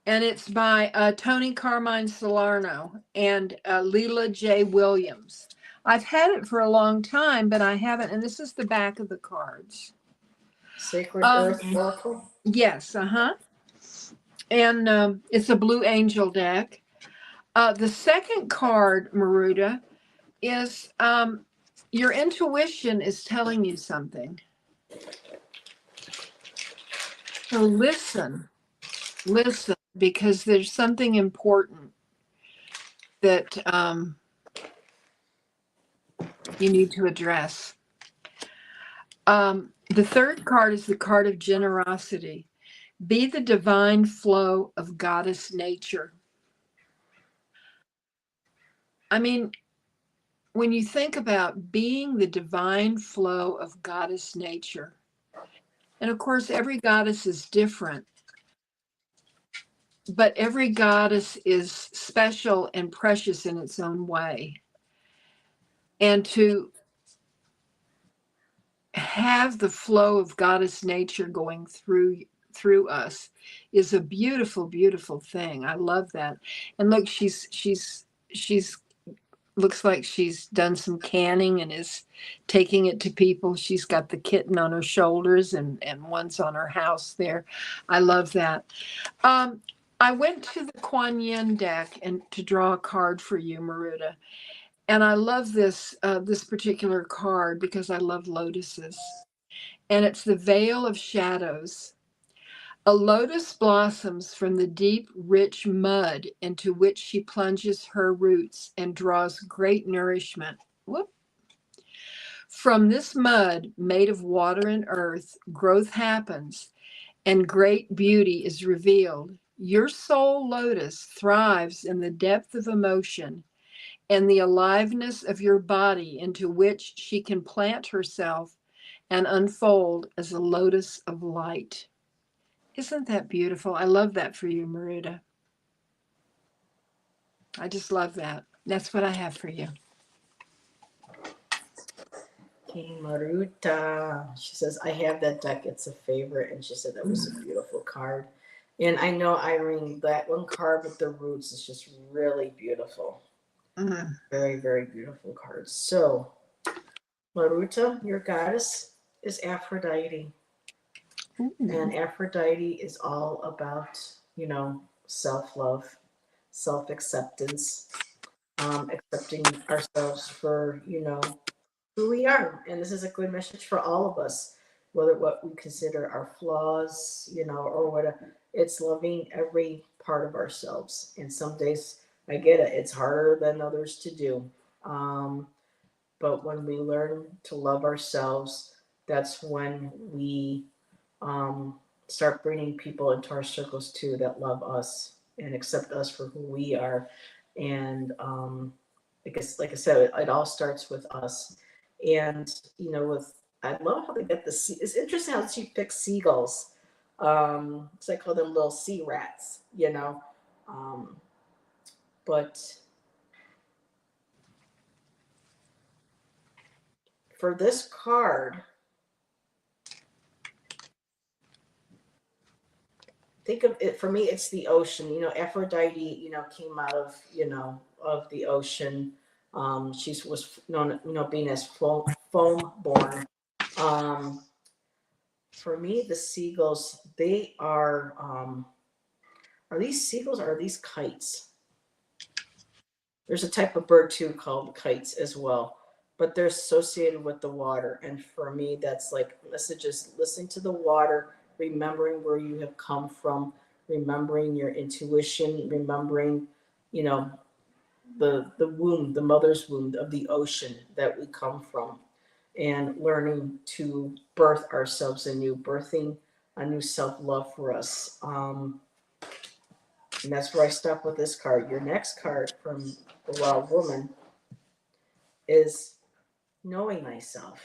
and it's by Tony Carmine Salerno and Leela J. Williams. I've had it for a long time, but I haven't, and this is the back of the cards. Sacred Earth Oracle? Yes, and it's a Blue Angel deck. The second card, Maruta, is your intuition is telling you something. So listen, because there's something important that you need to address. The third card is the card of generosity. Be the divine flow of goddess nature. I mean, when you think about being the divine flow of goddess nature, and of course, every goddess is different, but every goddess is special and precious in its own way. And to have the flow of goddess nature going through us is a beautiful, beautiful thing. I love that. And look, she's looks like she's done some canning and is taking it to people. She's got the kitten on her shoulders and one's on her house there. I love that. I went to the Kuan Yin deck and to draw a card for you, Maruta. And I love this this particular card because I love lotuses. And it's the Veil of Shadows. A lotus blossoms from the deep, rich mud into which she plunges her roots and draws great nourishment. Whoop. From this mud, made of water and earth, growth happens and great beauty is revealed. Your soul lotus thrives in the depth of emotion and the aliveness of your body into which she can plant herself and unfold as a lotus of light. Isn't that beautiful? I love that for you, Maruta. I just love that. That's what I have for you. King Maruta. She says, I have that deck. It's a favorite. And she said that was a beautiful card. And I know, Irene, that one card with the roots is just really beautiful. Mm. Very, very beautiful card. So, Maruta, your goddess is Aphrodite. And Aphrodite is all about, self love, self acceptance, accepting ourselves for, who we are. And this is a good message for all of us, whether what we consider our flaws, or whatever. It's loving every part of ourselves. And some days, I get it, it's harder than others to do. But when we learn to love ourselves, that's when we um, start bringing people into our circles too that love us and accept us for who we are. And like I said, it all starts with us. And with I love how they get the sea. It's interesting how she picks seagulls. So I call them little sea rats. Um, but for this card, think of it, for me, it's the ocean. You know, Aphrodite, you know, came out of, you know, of the ocean. She was known, you know, being as foam born. Um, for me, the seagulls, they are these seagulls or are these kites? There's a type of bird too called kites as well, but they're associated with the water. And for me, that's like messages, listening to the water, remembering where you have come from, remembering your intuition, remembering, you know, the womb, the mother's womb of the ocean that we come from, and learning to birth ourselves anew, birthing a new self-love for us. And that's where I stop with this card. Your next card from the Wild Woman is knowing thyself.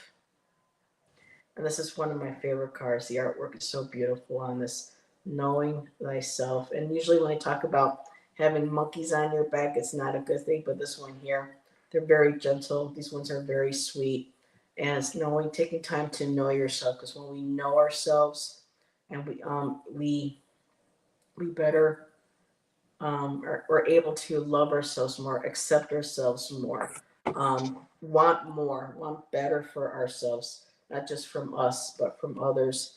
And this is one of my favorite cards. The artwork is so beautiful on this, knowing thyself. And usually when I talk about having monkeys on your back, it's not a good thing, but this one here, they're very gentle. These ones are very sweet. And it's knowing, taking time to know yourself, because when we know ourselves and we better are able to love ourselves more, accept ourselves more, want better for ourselves, not just from us, but from others.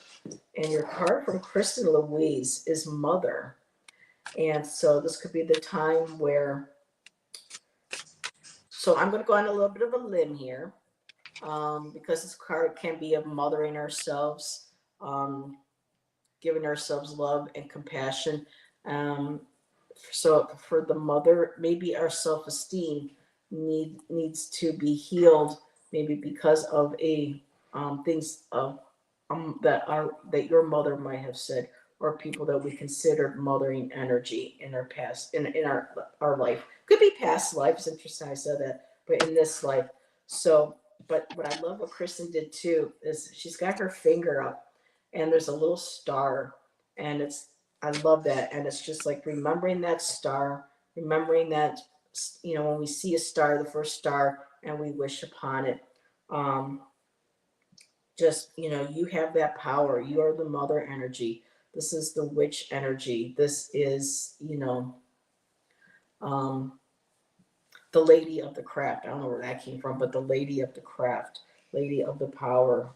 And your card from Kristen Louise is Mother. And so this could be the time where, so I'm going to go on a little bit of a limb here, because this card can be of mothering ourselves, um, giving ourselves love and compassion. So for the mother, maybe our self-esteem needs to be healed, maybe because of a things of that your mother might have said, or people that we considered mothering energy in our past, in our life. Could be past lives. Interesting I said that, but in this life. So, but what I love what Kristen did too is she's got her finger up, and there's a little star, and I love that. And it's just like remembering that star, remembering that, you know, when we see a star, the first star, and we wish upon it. Just, you know, you have that power. You are the mother energy. This is the witch energy. This is, you know, the lady of the craft. I don't know where that came from, but the lady of the craft, lady of the power.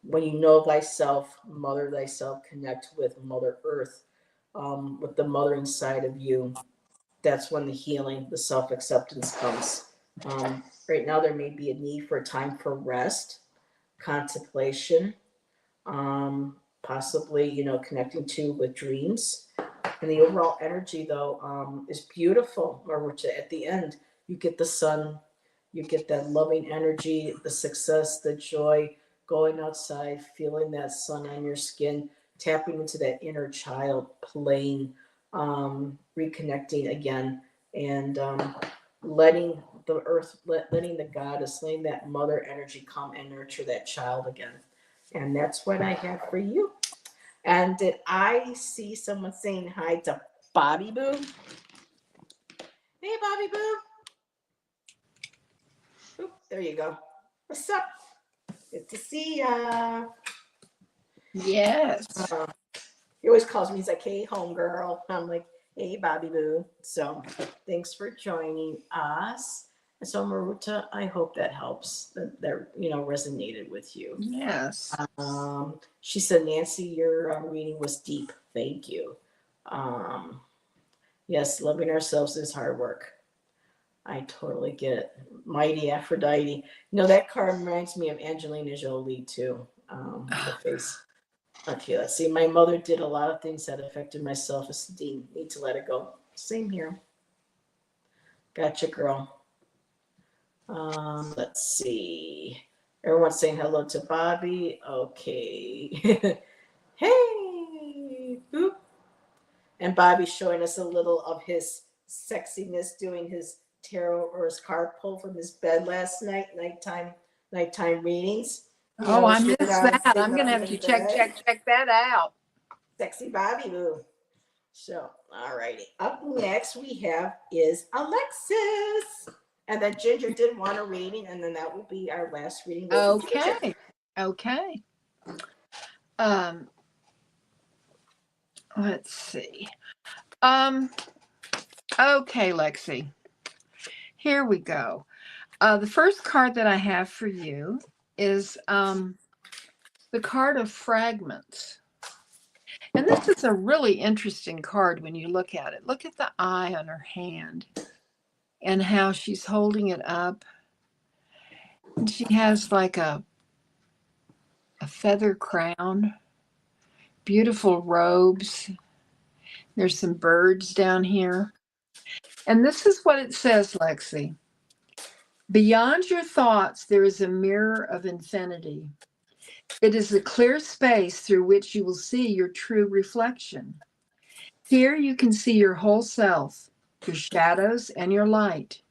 When you know thyself, mother thyself, connect with Mother Earth, with the mothering side of you, that's when the healing, the self-acceptance comes. Right now, there may be a need for a time for rest, contemplation, possibly, you know, connecting to with dreams. And the overall energy, though, is beautiful. Marucha, at the end, you get the sun, you get that loving energy, the success, the joy, going outside, feeling that sun on your skin, tapping into that inner child, playing, reconnecting again, and letting the earth, letting the goddess, letting that mother energy come and nurture that child again. And that's what I have for you. And did I see someone saying hi to Bobby Boo? Hey, Bobby Boo. Oop, there you go. What's up? Good to see ya. Yes. He always calls me, he's like, hey, homegirl. I'm like, hey, Bobby Boo. So thanks for joining us. And so, Maruta, I hope that helps, that you know, resonated with you. Yes. She said, Nancy, your reading was deep. Thank you. Yes, loving ourselves is hard work. I totally get it. Mighty Aphrodite. You know, that card reminds me of Angelina Jolie too. The face. Okay, let's see. My mother did a lot of things that affected my self-esteem. Need to let it go. Same here. Gotcha, girl. Let's see. Everyone's saying hello to Bobby. Okay. Hey. Boop. And Bobby's showing us a little of his sexiness doing his tarot or his card pull from his bed last night, nighttime readings. You Oh, know, I sitting missed on that. I'm gonna have to his check bed. that out. Sexy Bobby Boo. So, all righty. Up next we have is Alexis. And then Ginger did want a reading, and then that will be our last reading. With Ginger. Okay. Okay. Um, let's see. Okay, Lexi. Here we go. The first card that I have for you is the card of fragments. And this is a really interesting card when you look at it. Look at the eye on her hand and how she's holding it up. And she has like a feather crown, beautiful robes. There's some birds down here. And this is what it says, Lexi. Beyond your thoughts, there is a mirror of infinity. It is a clear space through which you will see your true reflection. Here you can see your whole self, your shadows and your light.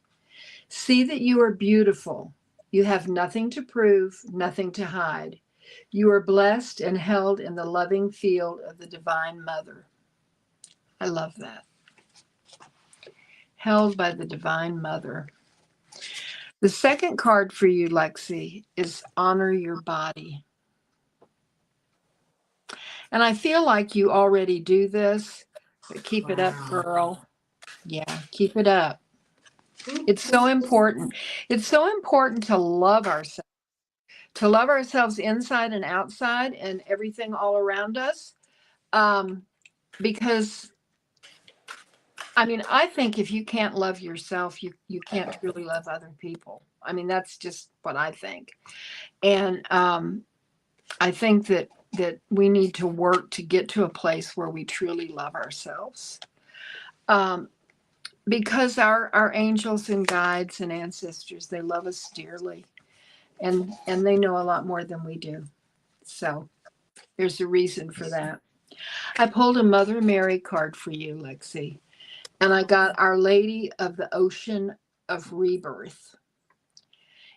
See that you are beautiful. You have nothing to prove, nothing to hide. You are blessed and held in the loving field of the Divine Mother. I love that. Held by the Divine Mother. The second card for you, Lexi, is honor your body. And I feel like you already do this, but keep it up, girl. Yeah, keep it up. It's so important. It's so important to love ourselves inside and outside and everything all around us. Because, I mean, I think if you can't love yourself, you can't truly love other people. I mean, that's just what I think. And I think that we need to work to get to a place where we truly love ourselves. Because our angels and guides and ancestors, they love us dearly, and they know a lot more than we do. So there's a reason for that. I pulled a Mother Mary card for you, Lexi, and I got Our Lady of the Ocean of Rebirth.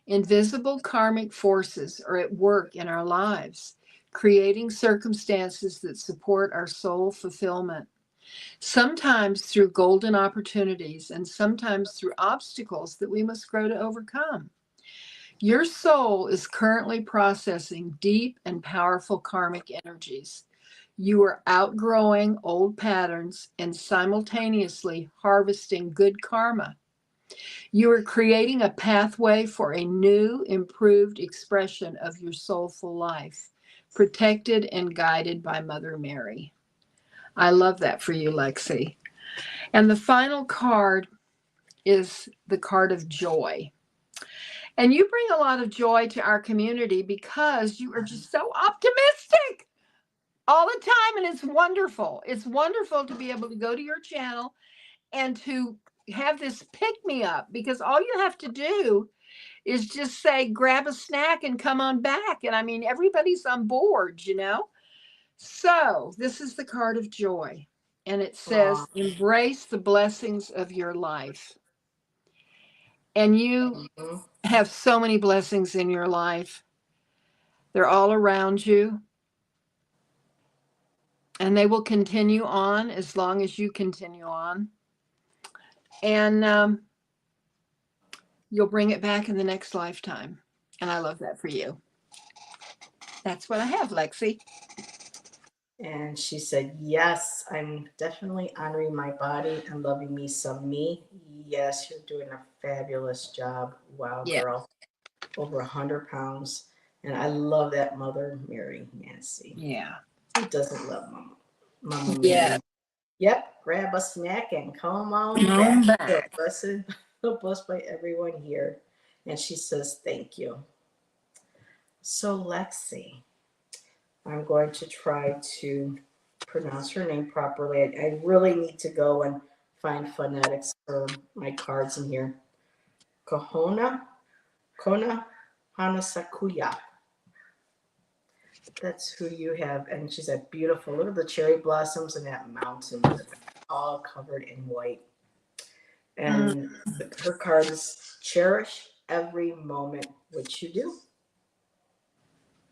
Invisible karmic forces are at work in our lives, creating circumstances that support our soul fulfillment. Sometimes through golden opportunities and sometimes through obstacles that we must grow to overcome. Your soul is currently processing deep and powerful karmic energies. You are outgrowing old patterns and simultaneously harvesting good karma. You are creating a pathway for a new, improved expression of your soulful life, protected and guided by Mother Mary. I love that for you, Lexi. And the final card is the card of joy. And you bring a lot of joy to our community because you are just so optimistic all the time. And it's wonderful. It's wonderful to be able to go to your channel and to have this pick me up, because all you have to do is just say, grab a snack and come on back. And I mean, everybody's on board, you know? So this is the card of joy. And it says, embrace the blessings of your life. And you have so many blessings in your life. They're all around you. And they will continue on as long as you continue on. And you'll bring it back in the next lifetime. And I love that for you. That's what I have, Lexi. And she said, yes, I'm definitely honoring my body and loving me some me. Yes, you're doing a fabulous job. Wow, Yeah. girl. Over 100 pounds. And I love that Mother Mary, Nancy. Yeah. Who doesn't love Mama Mary? Yeah. Yep, grab a snack and come on Come back. back. So blessed by everyone here. And she says, thank you. So Lexi, I'm going to try to pronounce her name properly. I really need to go and find phonetics for my cards in here. Kona Hanasakuya. That's who you have. And she said, beautiful. Look at the cherry blossoms and that mountain, all covered in white. And her card is, cherish every moment which you do.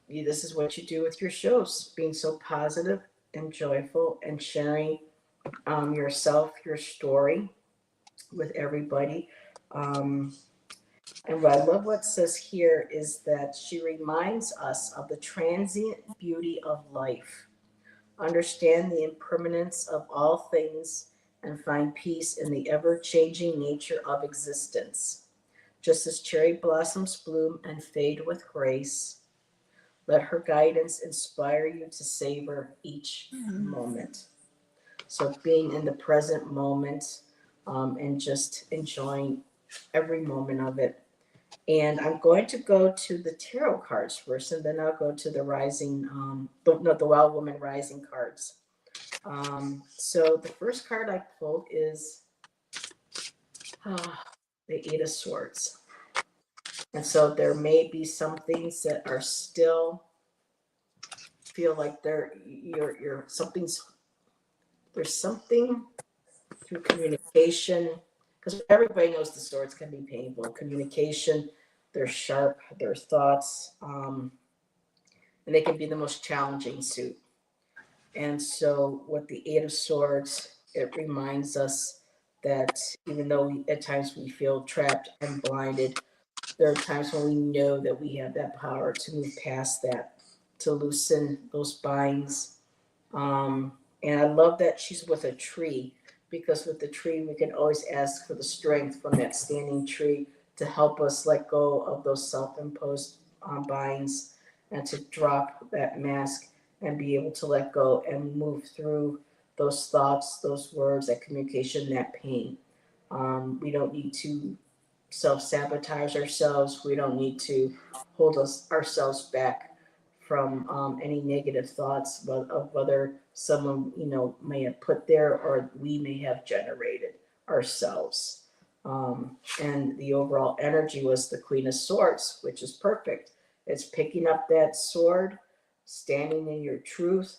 This is what you do with your shows, being so positive and joyful and sharing yourself, your story with everybody. And what I love what it says here is that she reminds us of the transient beauty of life, understand the impermanence of all things, and find peace in the ever changing nature of existence. Just as cherry blossoms bloom and fade with grace, let her guidance inspire you to savor each moment. So, being in the present moment and just enjoying every moment of it. And I'm going to go to the tarot cards first, and then I'll go to the rising, the Wild Woman Rising cards. So the first card I pulled is the Eight of Swords. And so there may be some things that are still feel like you're there's something through communication, because everybody knows the swords can be painful. Communication, they're sharp, their thoughts, and they can be the most challenging suit. And so, with the Eight of Swords, it reminds us that even though at times we feel trapped and blinded, there are times when we know that we have that power to move past that, to loosen those binds. And I love that she's with a tree, because with the tree, we can always ask for the strength from that standing tree to help us let go of those self imposed binds and to drop that mask and be able to let go and move through those thoughts, those words, that communication, that pain. We don't need to self sabotage ourselves. We don't need to hold ourselves back from any negative thoughts of whether someone may have put there or we may have generated ourselves. And the overall energy was the Queen of Swords, which is perfect. It's picking up that sword, standing in your truth,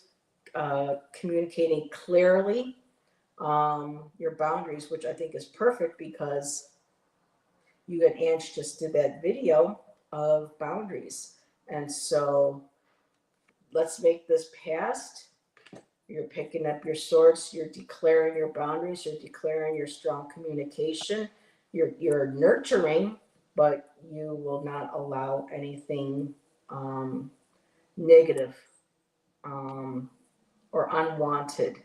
communicating clearly your boundaries, which I think is perfect because you and Ange just did that video of boundaries. And so let's make this past. You're picking up your swords, you're declaring your boundaries, you're declaring your strong communication, you're nurturing, but you will not allow anything negative or unwanted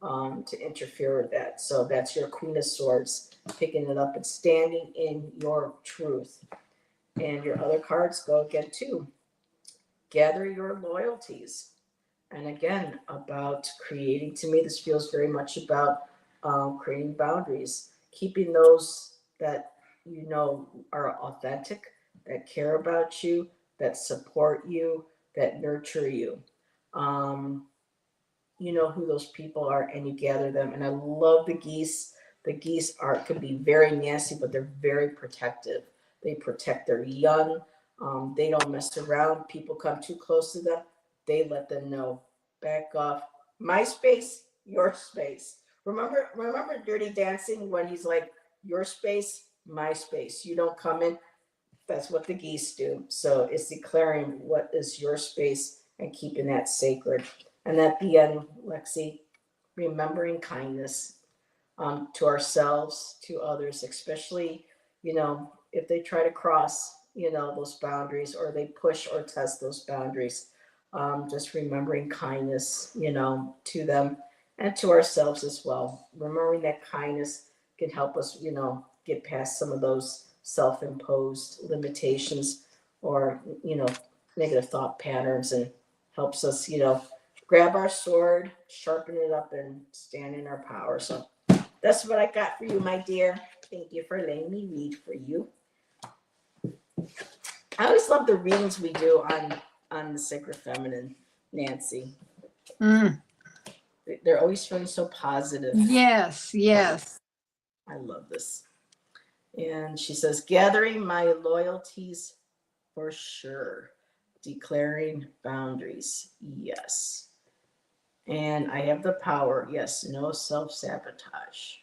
to interfere with that. So that's your Queen of Swords, picking it up and standing in your truth. And your other cards go again too. Gather your loyalties. And again, about creating, to me, this feels very much about creating boundaries, keeping those that you know are authentic, that care about you, that support you, that nurture you. Um, you know who those people are and you gather them. And I love the geese. The geese can be very nasty, but they're very protective. They protect their young. They don't mess around. People come too close to them, they let them know, back off. My space, your space. Remember Dirty Dancing when he's like, your space, my space. You don't come in. That's what the geese do. So it's declaring what is your space and keeping that sacred. And at the end, Lexi, remembering kindness to ourselves, to others, especially, if they try to cross, those boundaries or they push or test those boundaries. Just remembering kindness, to them and to ourselves as well. Remembering that kindness can help us, get past some of those self-imposed limitations or, negative thought patterns, and helps us, grab our sword, sharpen it up, and stand in our power. So that's what I got for you, my dear. Thank you for letting me read for you. I always love the readings we do on the Sacred Feminine, Nancy. They're always feeling so positive. Yes, yes. I love this. And she says, gathering my loyalties for sure. Declaring boundaries. Yes. And I have the power. Yes. No self-sabotage.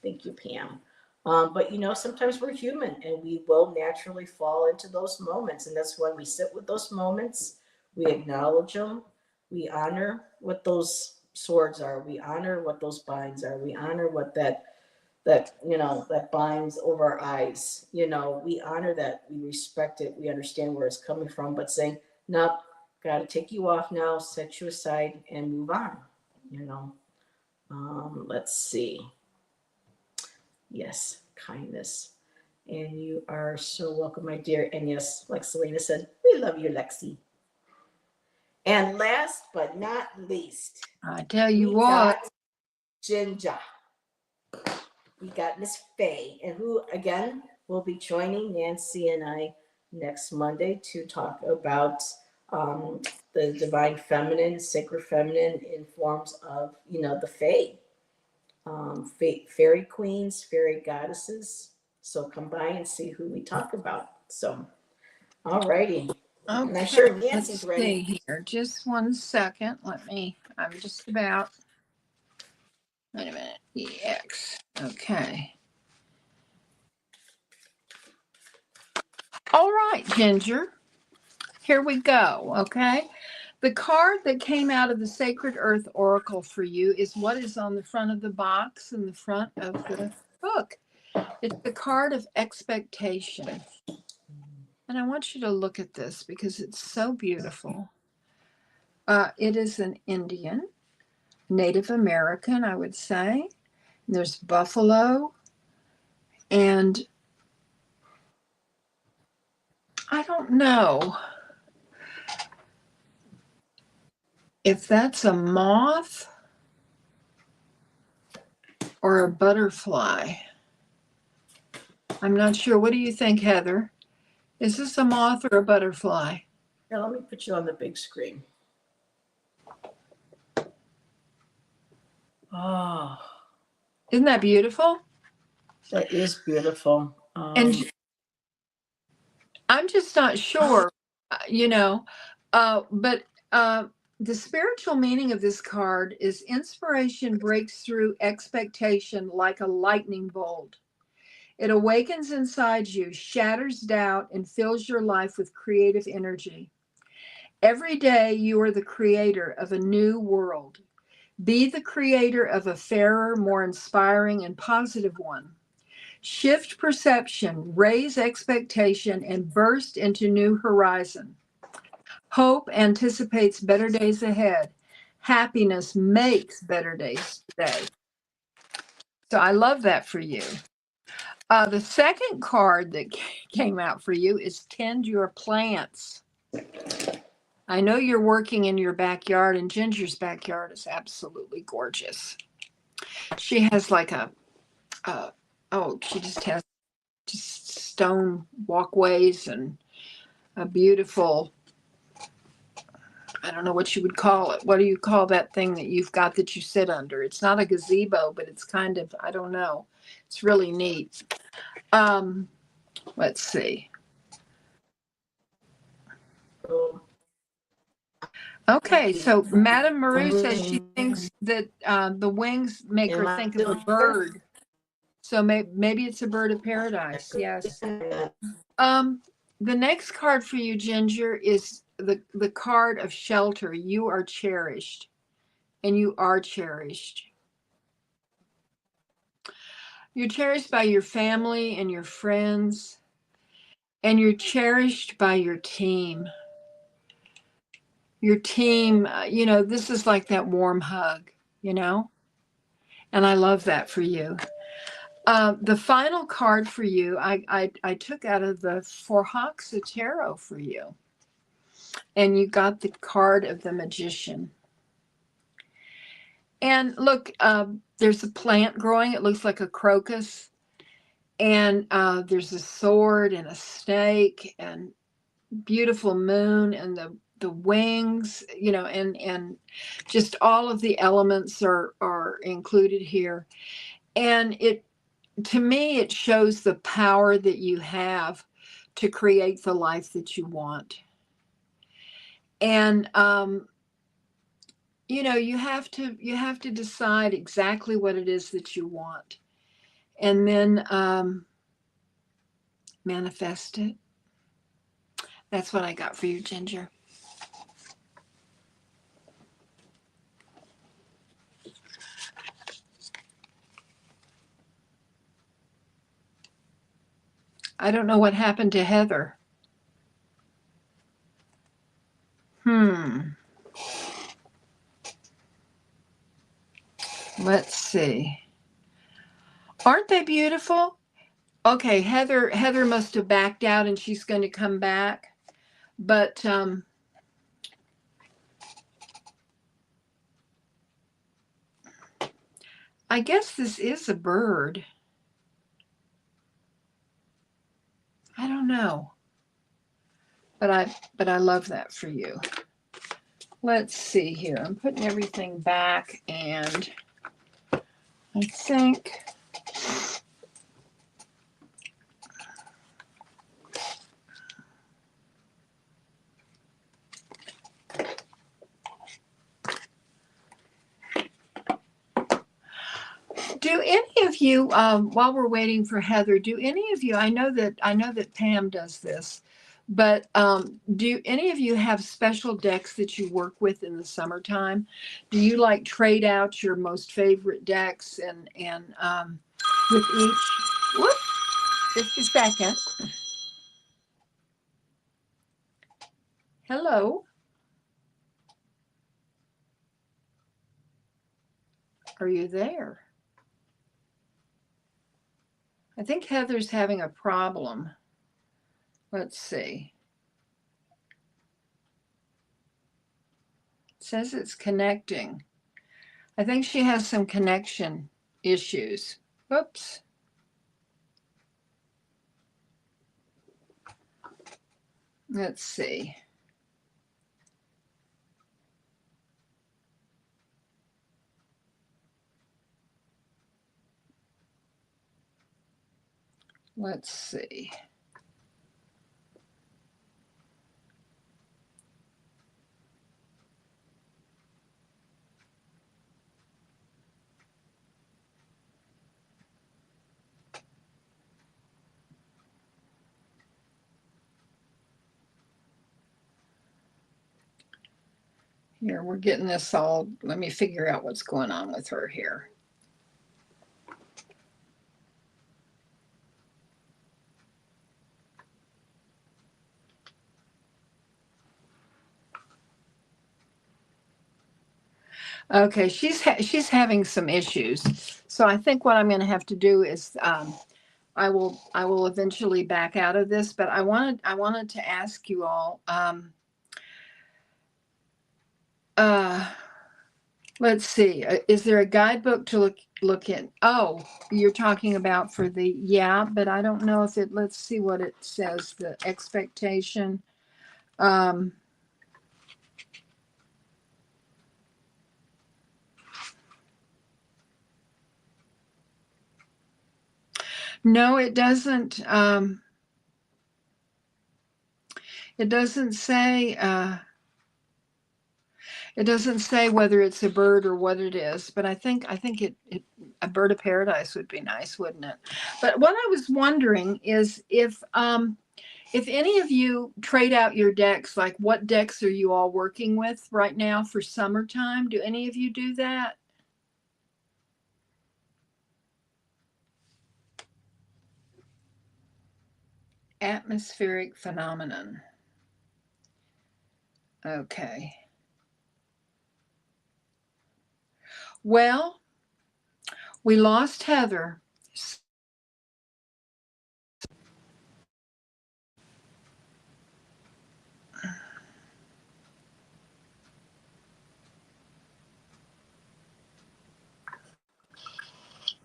Thank you, Pam. But sometimes we're human and we will naturally fall into those moments. And that's when we sit with those moments, we acknowledge them, we honor what those swords are, we honor what those binds are, we honor what that that, that binds over our eyes. We honor that, we respect it, we understand where it's coming from, but saying, no, got to take you off now, set you aside, and move on. Let's see. Yes, kindness. And you are so welcome, my dear. And yes, like Selena said, we love you, Lexi. And last but not least, I tell you we what. got Ginger. We got Miss Faye, and who again will be joining Nancy and I next Monday to talk about the divine feminine, sacred feminine in forms of, the Fae, fairy queens, fairy goddesses. So come by and see who we talk about. So, all righty. Okay, and I'm sure Nancy's let's ready. see here. Just one second. I'm just about, wait a minute, EX. Okay. All right, Ginger. Here we go, okay? The card that came out of the Sacred Earth Oracle for you is what is on the front of the box in the front of the book. It's the card of expectation. And I want you to look at this because it's so beautiful. It is an Indian, Native American, I would say. There's buffalo, and I don't know if that's a moth or a butterfly. I'm not sure. What do you think, Heather? Is this a moth or a butterfly? Now, let me put you on the big screen. Oh, Isn't that beautiful? that is beautiful. And I'm just not sure, but the spiritual meaning of this card is inspiration breaks through expectation like a lightning bolt. It awakens inside you, shatters doubt, and fills your life with creative energy. Every day, you are the creator of a new world. Be the creator of a fairer, more inspiring, and positive one. Shift perception, raise expectation, and burst into new horizon. Hope anticipates better days ahead. Happiness makes better days today. So I love that for you. The second card that came out for you is Tend Your Plants. I know you're working in your backyard, and Ginger's backyard is absolutely gorgeous. She has like she just has just stone walkways and a beautiful, I don't know what you would call it. What do you call that thing that you've got that you sit under? It's not a gazebo, but it's kind of, I don't know. It's really neat. Let's see. Okay, so Madame Maru says she thinks that the wings make her think of a bird. So maybe it's a bird of paradise. Yes. The next card for you, Ginger, is the card of shelter. You are cherished, and you are cherished. You're cherished by your family and your friends, and you're cherished by your team. Your team, this is like that warm hug, and I love that for you. The final card for you, I took out of the Forhaxa Tarot for you, and you got the card of the Magician. And look, there's a plant growing. It looks like a crocus, and there's a sword and a snake and beautiful moon and the wings, and just all of the elements are included here. And to me, it shows the power that you have to create the life that you want. And you have to decide exactly what it is that you want, and then manifest it. That's what I got for you, Ginger. I don't know what happened to Heather. Let's see. Aren't they beautiful? Okay, Heather must have backed out and she's going to come back. But I guess this is a bird. I don't know. But I love that for you. Let's see here. I'm putting everything back, and I think do any of you, while we're waiting for Heather, do any of you, I know that Pam does this, but do any of you have special decks that you work with in the summertime? Do you like trade out your most favorite decks and with each, whoop, just a second. Hello. Are you there? I think Heather's having a problem. Let's see. It says it's connecting. I think she has some connection issues. Oops. Let's see. Let's see. Here, we're getting this all. Let me figure out what's going on with her here. Okay, she's having some issues. So I think what I'm going to have to do is I will eventually back out of this. But I wanted to ask you all. Let's see. Is there a guidebook to look in? Oh, you're talking about for the, yeah, but I don't know if it, let's see what it says, the expectation. No, it doesn't. It doesn't say. It doesn't say whether it's a bird or what it is, but I think it a bird of paradise would be nice, wouldn't it? But what I was wondering is if any of you trade out your decks, like what decks are you all working with right now for summertime? Do any of you do that? Atmospheric phenomenon. Okay. Well, we lost Heather.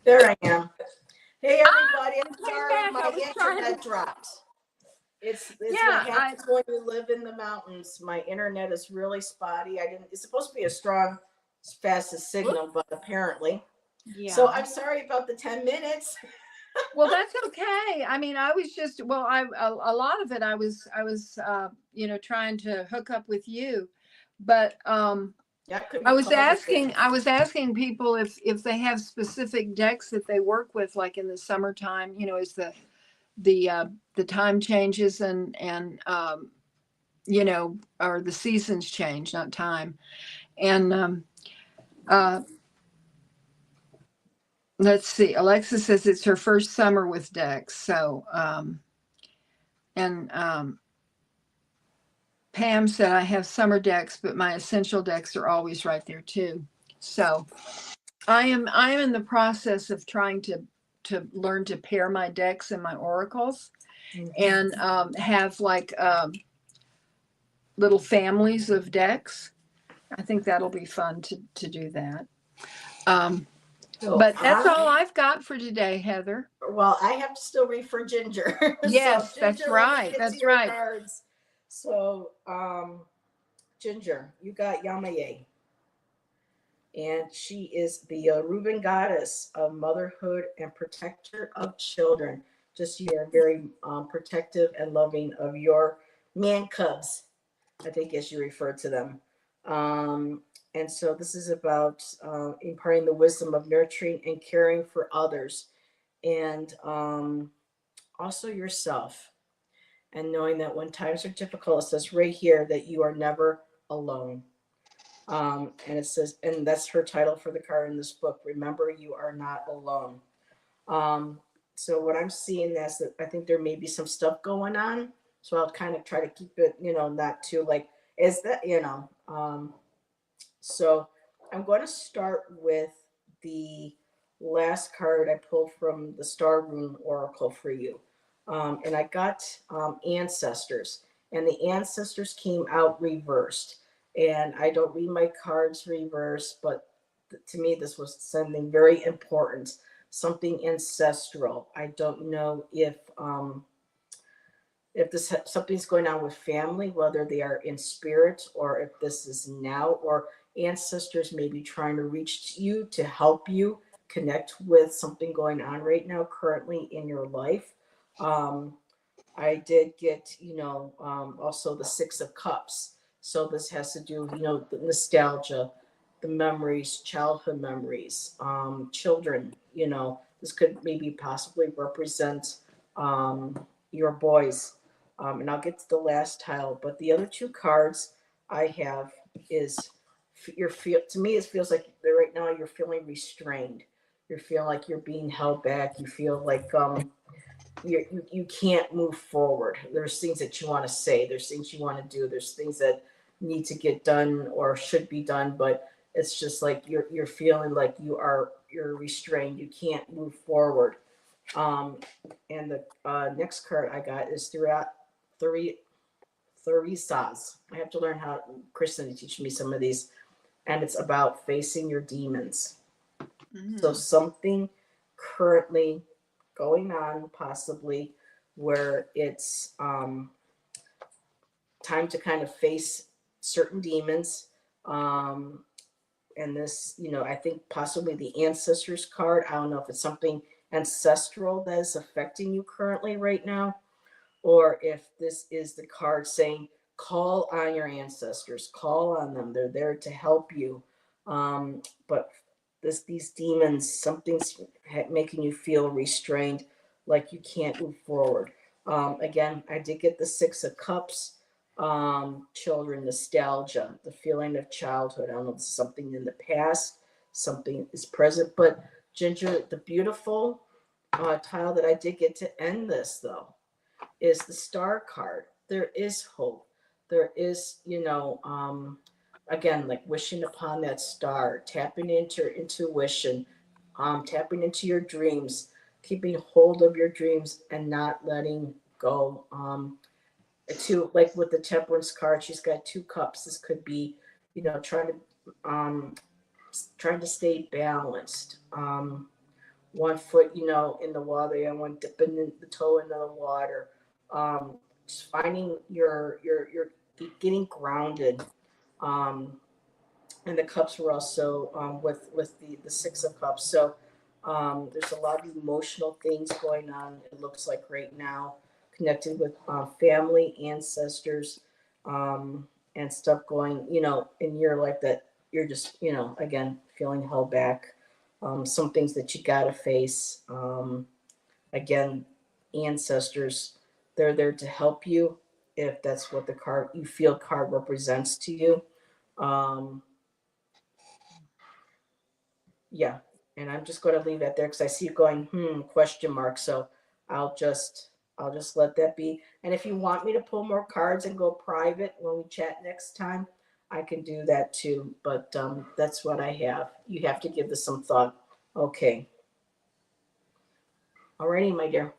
There I am. Hey everybody, I'm came sorry back. my I was trying internet to- dropped. It's Yeah, what happens when you live in the mountains. My internet is really spotty. It's supposed to be a strong, fastest signal, but apparently. Yeah. So I'm sorry about the 10 minutes. Well, that's okay. I mean, I was just, well, a lot of it I was trying to hook up with you, but Yeah, I was asking people if they have specific decks that they work with, like in the summertime, as the time changes and or the seasons change, not time. And let's see. Alexa says it's her first summer with decks. So And Pam said I have summer decks, but my essential decks are always right there too. So I am in the process of trying to learn to pair my decks and my oracles, and have like little families of decks. I think that'll be fun to do that. So But that's all I've got for today, Heather. well, I have to still read for Ginger. Yes, so, that's Ginger, right. let's get That's to your right. cards. So, Ginger, you got Yamaye. And she is the Reuben goddess of motherhood and protector of children. Just you are very protective and loving of your man cubs, I think, as you refer to them. And so this is about imparting the wisdom of nurturing and caring for others, and also yourself, and knowing that when times are difficult, it says right here that you are never alone. And it says, and that's her title for the card in this book. Remember, you are not alone. Um, so what I'm seeing is that I think there may be some stuff going on. So I'll kind of try to keep it, not too like, is that, so I'm going to start with the last card I pulled from the Star Rune Oracle for you. And I got ancestors, and the ancestors came out reversed. And I don't read my cards reversed, but to me, this was something very important, something ancestral. I don't know if this something's going on with family, whether they are in spirit or if this is now, or ancestors may be trying to reach you to help you connect with something going on right now currently in your life. um, I did get, also the Six of Cups. So this has to do, the nostalgia, the memories, childhood memories, children, this could maybe possibly represent your boys. And I'll get to the last tile, but the other two cards I have is to me, it feels like right now you're feeling restrained. You feel like you're being held back. You feel like, you can't move forward. There's things that you want to say, there's things you want to do, there's things that need to get done or should be done, but it's just like you're feeling like you're restrained, you can't move forward. um and the next card I got is throughout three Therisas. I have to learn how Kristen to teach me some of these, and it's about facing your demons. So something currently going on, possibly, where it's time to kind of face certain demons. Um, and this, I think possibly the ancestors card. I don't know if it's something ancestral that is affecting you currently right now, or if this is the card saying, call on your ancestors, call on them. They're there to help you. But these demons, something's making you feel restrained, like you can't move forward. Again, I did get the Six of Cups. Children, nostalgia, the feeling of childhood. I don't know if it's something in the past, something is present. But Ginger, the beautiful tile that I did get to end this though is the Star card. There is hope. There is, again, like wishing upon that star, tapping into your intuition, tapping into your dreams, keeping hold of your dreams and not letting go. To like with the Temperance card, she's got two cups. This could be, um, trying to stay balanced. 1 foot, in the water, and one dipping the toe into the water. Just finding your getting grounded. Um, and the cups were also with the Six of Cups. So there's a lot of emotional things going on. It looks like right now, connected with family, ancestors, and stuff going, in your life that you're just, again, feeling held back. Some things that you gotta face. Again, ancestors, they're there to help you if that's what the card you feel card represents to you. Um, yeah, and I'm just going to leave that there because I see you going question mark. So I'll just I'll just let that be. And if you want me to pull more cards and go private when we chat next time, I can do that too. But that's what I have. You have to give this some thought. Okay. Alrighty, my dear.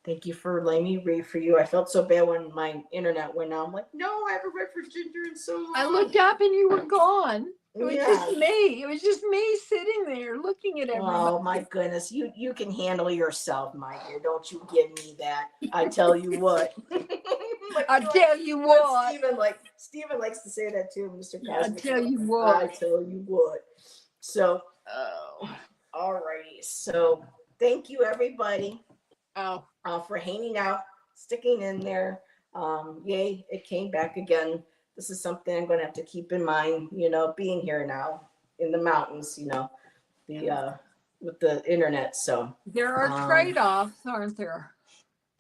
Thank you for letting me read for you. I felt so bad when my internet went out. I'm like, no, I haven't read for Ginger in so long. I looked up and you were gone. It was Yeah. just me. It was just me sitting there looking at everybody. Oh my goodness, you can handle yourself, my dear. Don't you give me that. I tell you what. Like, I tell you what. Stephen likes to say that too, Mr. I Cosmic. tell you I what. tell you what. So, Oh. alrighty. So, thank you everybody Oh. for hanging out, sticking in there. Yay, it came back again. This is something I'm going to have to keep in mind. Being here now in the mountains. The with the internet. So there are trade-offs, aren't there?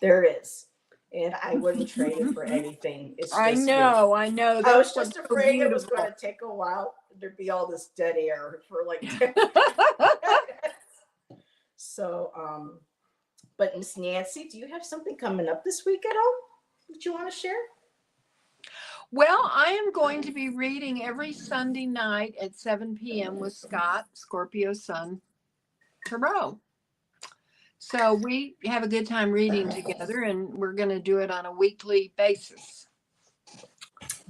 There is. And I wouldn't trade it for anything. It's just I know. I That's was just what's so afraid it was beautiful. going to take a while. There'd be all this dead air for like 10 So, but Miss Nancy, do you have something coming up this week at all that you want to share? Well, I am going to be reading every Sunday night at 7 p.m. with Scott, Scorpio Sun Tarot. So we have a good time reading together, and we're going to do it on a weekly basis.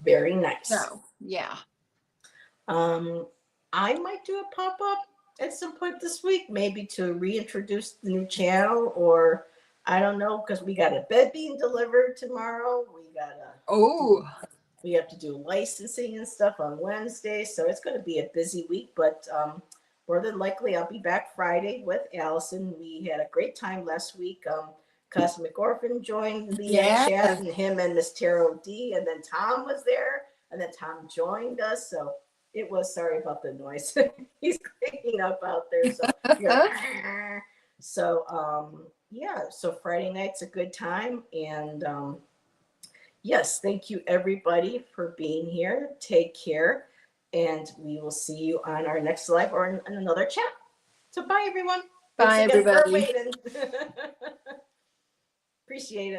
Very nice. So, yeah. I might do a pop-up at some point this week, maybe to reintroduce the new channel, or I don't know, because we got a bed being delivered tomorrow. We have to do licensing and stuff on Wednesday, so it's going to be a busy week, but more than likely I'll be back Friday with Allison. We had a great time last week. Cosmic Orphan joined the chat, and him and Miss Tarot D, and then Tom was there, and then Tom joined us, so it was, sorry about the noise. He's cleaning up out there, so Friday night's a good time, and yes, thank you everybody for being here. Take care, and we will see you on our next live or in another chat. So bye everyone. Bye Thanks again everybody. for waiting. Appreciate it.